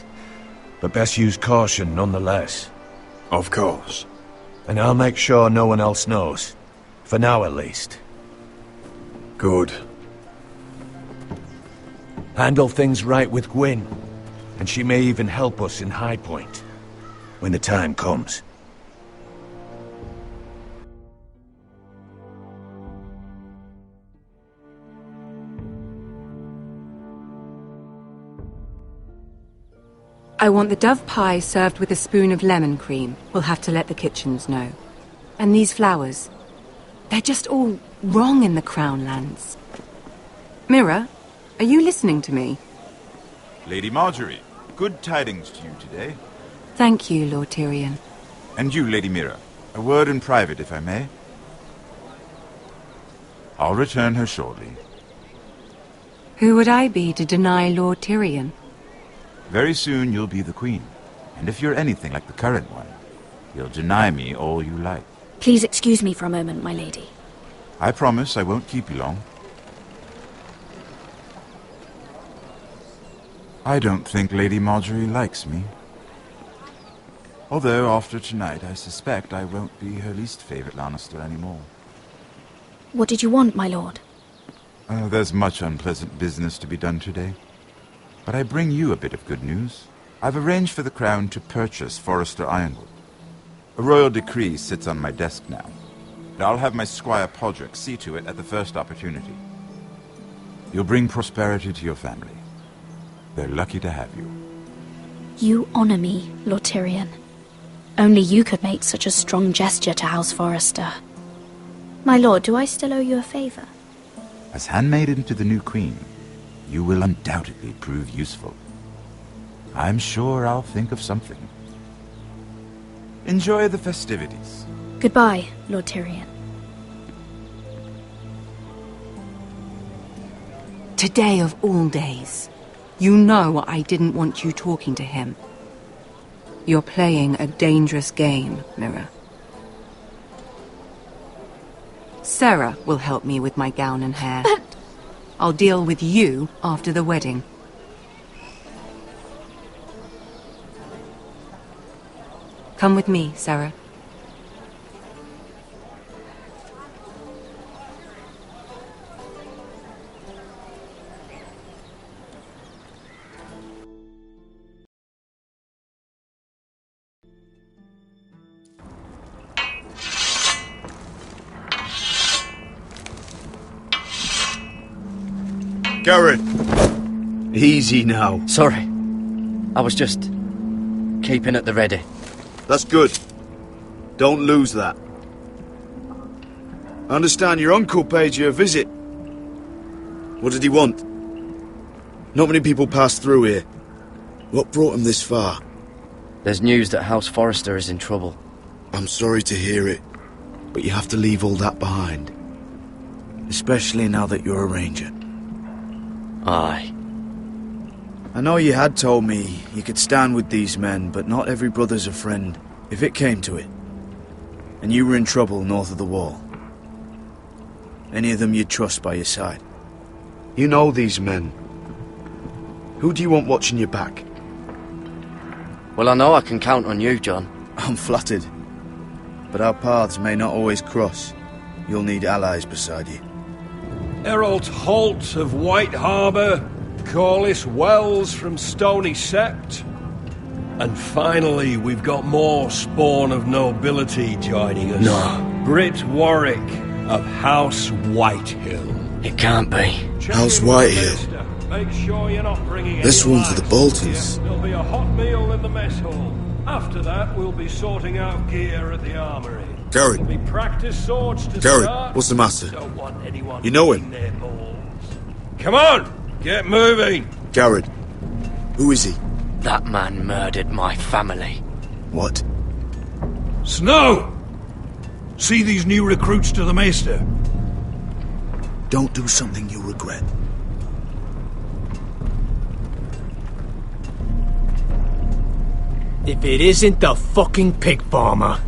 but best use caution nonetheless. Of course. And I'll make sure no one else knows. For now, at least. Good. Handle things right with Gwyn, and she may even help us in High Point, when the time comes. I want the dove pie served with a spoon of lemon cream. We'll have to let the kitchens know. And these flowers. They're just all wrong in the Crown lands. Mira, are you listening to me? Lady Marjorie, good tidings to you today. Thank you, Lord Tyrion. And you, Lady Mira. A word in private, if I may. I'll return her shortly. Who would I be to deny Lord Tyrion? Very soon you'll be the queen. And if you're anything like the current one, you'll deny me all you like. Please excuse me for a moment, my lady. I promise I won't keep you long. I don't think Lady Marjorie likes me. Although, after tonight, I suspect I won't be her least favorite Lannister anymore. What did you want, my lord? There's much unpleasant business to be done today. But I bring you a bit of good news. I've arranged for the Crown to purchase Forrester Ironwood. A royal decree sits on my desk now. And I'll have my Squire Podrick see to it at the first opportunity. You'll bring prosperity to your family. They're lucky to have you. You honor me, Lord Tyrion. Only you could make such a strong gesture to House Forrester. My lord, do I still owe you a favor? As handmaiden to the new queen, you will undoubtedly prove useful. I'm sure I'll think of something. Enjoy the festivities. Goodbye, Lord Tyrion. Today of all days. You know I didn't want you talking to him. You're playing a dangerous game, Mira. Sarah will help me with my gown and hair. But... I'll deal with you after the wedding. Come with me, Sarah. Garrett! Easy now. Sorry. I was just keeping at the ready. That's good. Don't lose that. I understand your uncle paid you a visit. What did he want? Not many people pass through here. What brought him this far? There's news that House Forrester is in trouble. I'm sorry to hear it, but you have to leave all that behind. Especially now that you're a ranger. Aye. I know you had told me you could stand with these men, but not every brother's a friend, if it came to it. And you were in trouble north of the wall. Any of them you'd trust by your side. You know these men. Who do you want watching your back? Well, I know I can count on you, John. I'm flattered. But our paths may not always cross. You'll need allies beside you. Errol Holt of White Harbour, Corliss Wells from Stony Sept. And finally, we've got more spawn of nobility joining us. No. Britt Warwick of House Whitehill. It can't be. House Whitehill. Make sure you're not bringing This one's for the Boltons. There'll be a hot meal in the mess hall. After that, we'll be sorting out gear at the armory. Garrett. There'll be practice swords to Garrett, start. what's the matter? Don't want anyone You know him? their balls. Come on, get moving. Garrett. Who is he? That man murdered my family. What? Snow! See these new recruits to the Maester? Don't do something you'll regret. If it isn't the fucking pig farmer.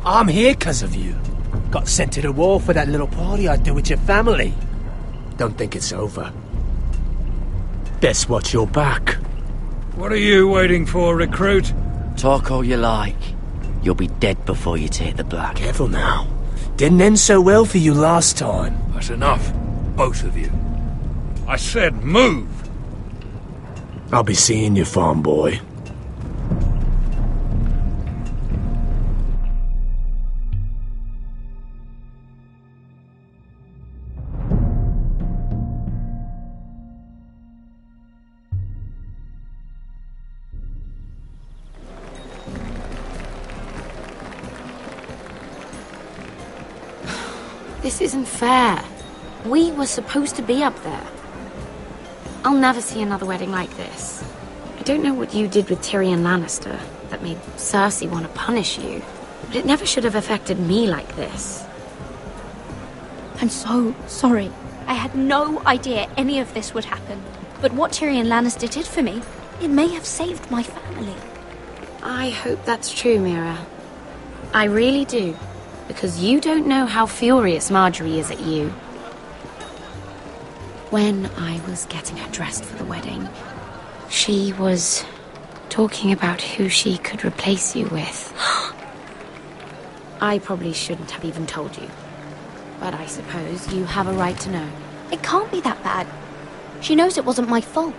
I'm here 'cause of you. Got sent to the war for that little party I do with your family. Don't think it's over. Best watch your back. What are you waiting for, recruit? Talk all you like. You'll be dead before you take the black. Careful now. Didn't end so well for you last time. That's enough, both of you. I said move! I'll be seeing you, farm boy. This isn't fair. We were supposed to be up there. I'll never see another wedding like this. I don't know what you did with Tyrion Lannister that made Cersei want to punish you, but it never should have affected me like this. I'm so sorry. I had no idea any of this would happen. But what Tyrion Lannister did for me, it may have saved my family. I hope that's true, Mira. I really do. Because you don't know how furious Marjorie is at you. When I was getting her dressed for the wedding, she was talking about who she could replace you with. I probably shouldn't have even told you. But I suppose you have a right to know. It can't be that bad. She knows it wasn't my fault.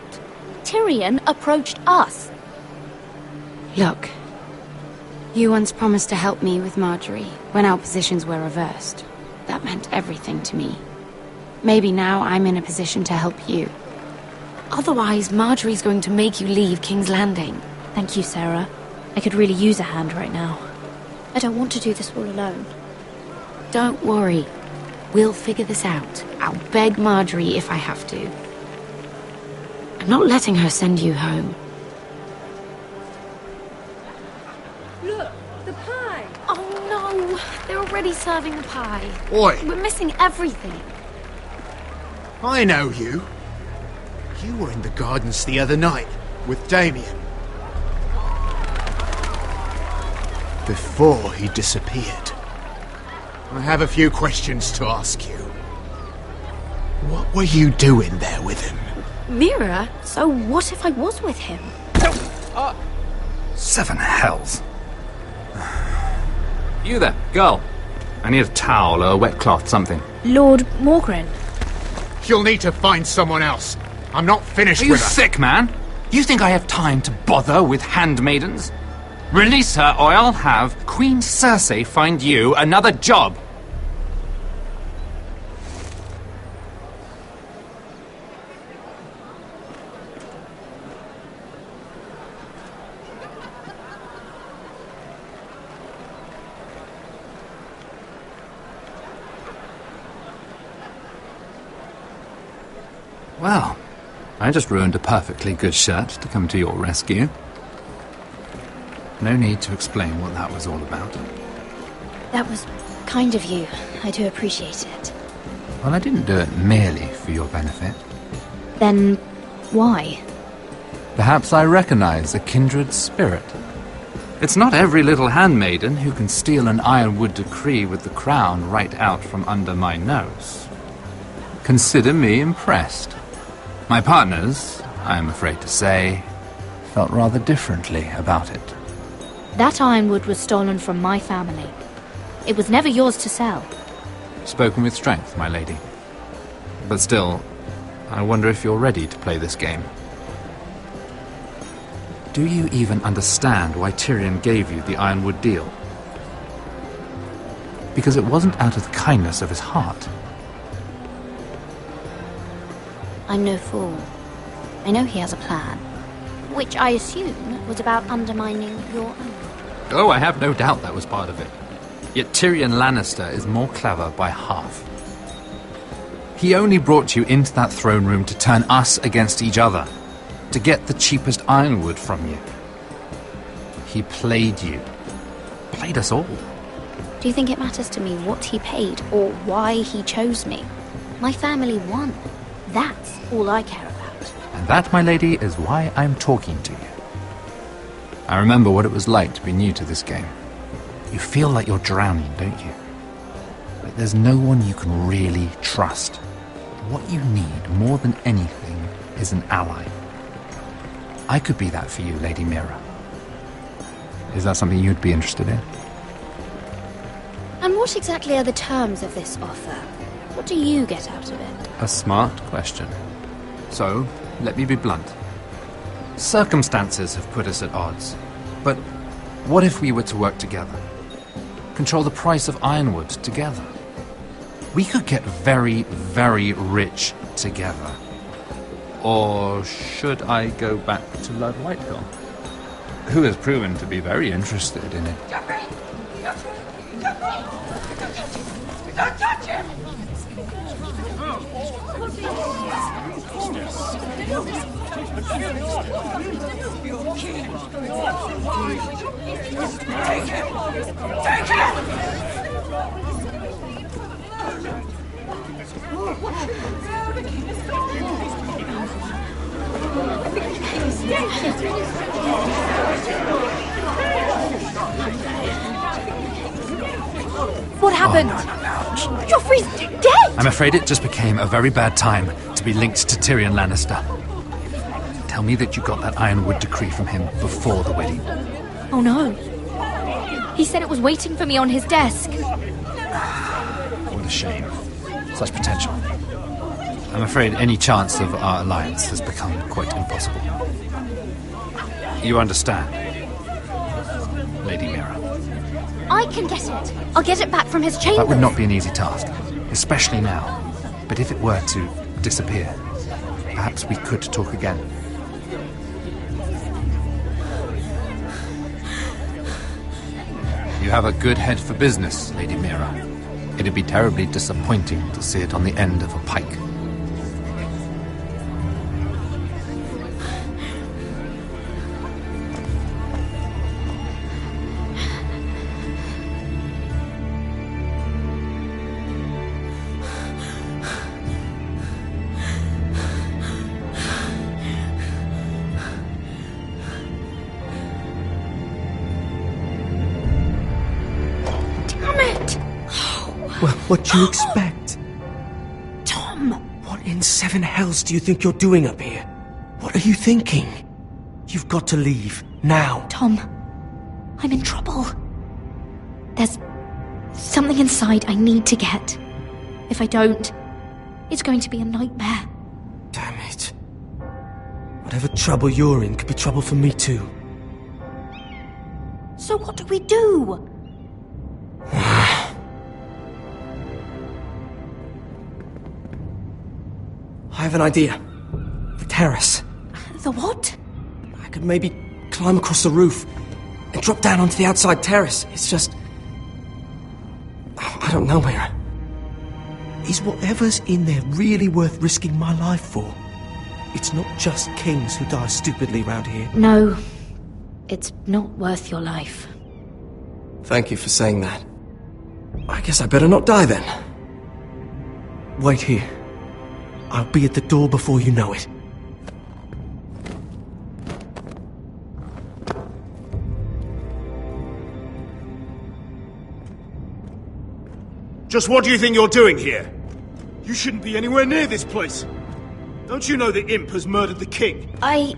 Tyrion approached us. Look. You once promised to help me with Marjorie when our positions were reversed. That meant everything to me. Maybe now I'm in a position to help you. Otherwise, Marjorie's going to make you leave King's Landing. Thank you, Sarah. I could really use a hand right now. I don't want to do this all alone. Don't worry. We'll figure this out. I'll beg Marjorie if I have to. I'm not letting her send you home. Look, the pie! Oh no! They're already serving the pie. Oi! We're missing everything. I know you. You were in the gardens the other night with Damien. Before he disappeared. I have a few questions to ask you. What were you doing there with him? Mira? So what if I was with him? Seven hells. You there, girl. I need a towel or a wet cloth, something. Lord Morgren. You'll need to find someone else. I'm not finished Are you with her. sick, man? You think I have time to bother with handmaidens? Release her, or I'll have Queen Cersei find you another job. Well, I just ruined a perfectly good shirt to come to your rescue. No need to explain what that was all about. That was kind of you. I do appreciate it. Well, I didn't do it merely for your benefit. Then why? Perhaps I recognize a kindred spirit. It's not every little handmaiden who can steal an ironwood decree with the crown right out from under my nose. Consider me impressed. My partners, I am afraid to say, felt rather differently about it. That ironwood was stolen from my family. It was never yours to sell. Spoken with strength, my lady. But still, I wonder if you're ready to play this game. Do you even understand why Tyrion gave you the ironwood deal? Because it wasn't out of the kindness of his heart. I'm no fool. I know he has a plan, which I assume was about undermining your own. Oh, I have no doubt that was part of it. Yet Tyrion Lannister is more clever by half. He only brought you into that throne room to turn us against each other, to get the cheapest ironwood from you. He played you. Played us all. Do you think it matters to me what he paid or why he chose me? My family won. That's all I care about. And that, my lady, is why I'm talking to you. I remember what it was like to be new to this game. You feel like you're drowning, don't you? Like there's no one you can really trust. What you need, more than anything, is an ally. I could be that for you, Lady Mira. Is that something you'd be interested in? And what exactly are the terms of this offer? What do you get out of it? A smart question. So, let me be blunt. Circumstances have put us at odds. But what if we were to work together? Control the price of ironwood together? We could get very, very rich together. Or should I go back to Lord Whitehill, who has proven to be very interested in it? Don't touch him! Take him! Take What happened? Joffrey's dead! I'm afraid it just became a very bad time to be linked to Tyrion Lannister. Tell me that you got that ironwood decree from him before the wedding. Oh no. He said it was waiting for me on his desk. What a shame. Such potential. I'm afraid any chance of our alliance has become quite impossible. You understand, Lady Mira? I can get it. I'll get it back from his chambers. That would not be an easy task, especially now. But if it were to disappear, perhaps we could talk again. You have a good head for business, Lady Mira. It'd be terribly disappointing to see it on the end of a pike. What do you expect? Tom! What in seven hells do you think you're doing up here? What are you thinking? You've got to leave, now. Tom, I'm in trouble. There's something inside I need to get. If I don't, it's going to be a nightmare. Damn it. Whatever trouble you're in could be trouble for me too. So what do we do? I have an idea. The terrace. The what? I could maybe climb across the roof and drop down onto the outside terrace. It's just... I don't know, Mira. Is whatever's in there really worth risking my life for? It's not just kings who die stupidly round here. No, it's not worth your life. Thank you for saying that. I guess I better not die then. Wait here. I'll be at the door before you know it. Just what do you think you're doing here? You shouldn't be anywhere near this place. Don't you know the imp has murdered the king? I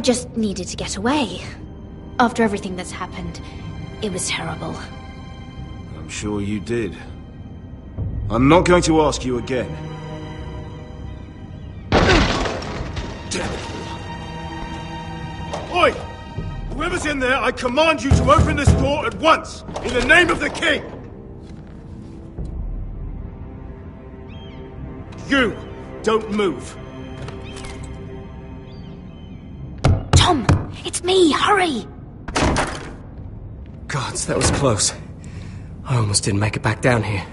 just needed to get away. After everything that's happened, it was terrible. I'm sure you did. I'm not going to ask you again. Damn it. Oi! Whoever's in there, I command you to open this door at once! In the name of the king! You! Don't move! Tom! It's me! Hurry! Gods, that was close. I almost didn't make it back down here.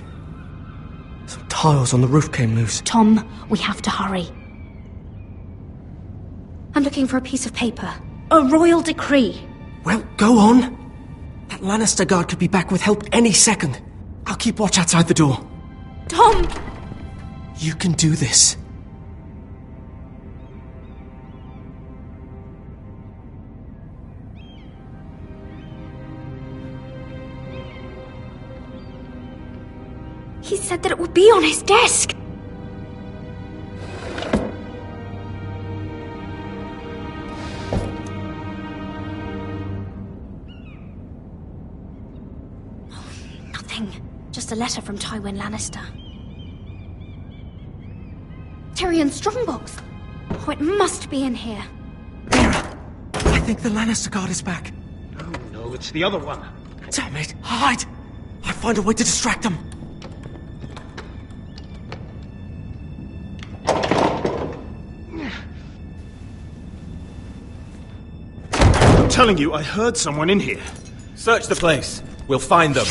Some tiles on the roof came loose. Tom, we have to hurry. I'm looking for a piece of paper. A royal decree. Well, go on. That Lannister guard could be back with help any second. I'll keep watch outside the door. Tom! You can do this. He said that it would be on his desk. Nothing. Just a letter from Tywin Lannister. Tyrion's strongbox. Oh, it must be in here. I think the Lannister guard is back. No, it's the other one. Damn it! Hide! I'll find a way to distract them. I'm telling you, I heard someone in here. Search the place. We'll find them.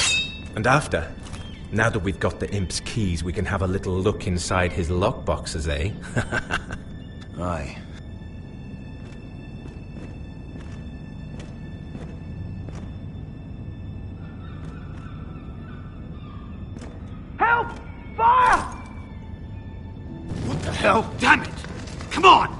And after, now that we've got the imp's keys, we can have a little look inside his lockboxes, eh? Aye. Help! Fire! What the hell? Damn it! Come on!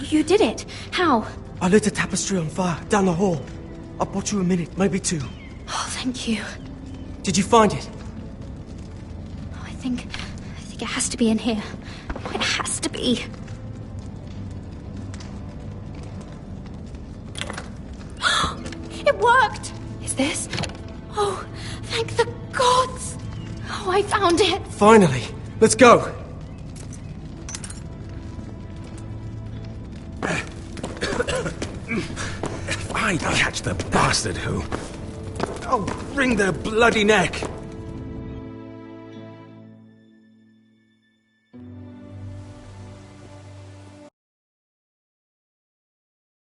You did it. How? I lit a tapestry on fire down the hall. I bought you a minute, maybe two. Oh, thank you. Did you find it? Oh, I think it has to be in here. Oh, it has to be. It worked! Is this? Oh, thank the gods! Oh, I found it! Finally! Let's go! If I catch the bastard who... I'll wring their bloody neck!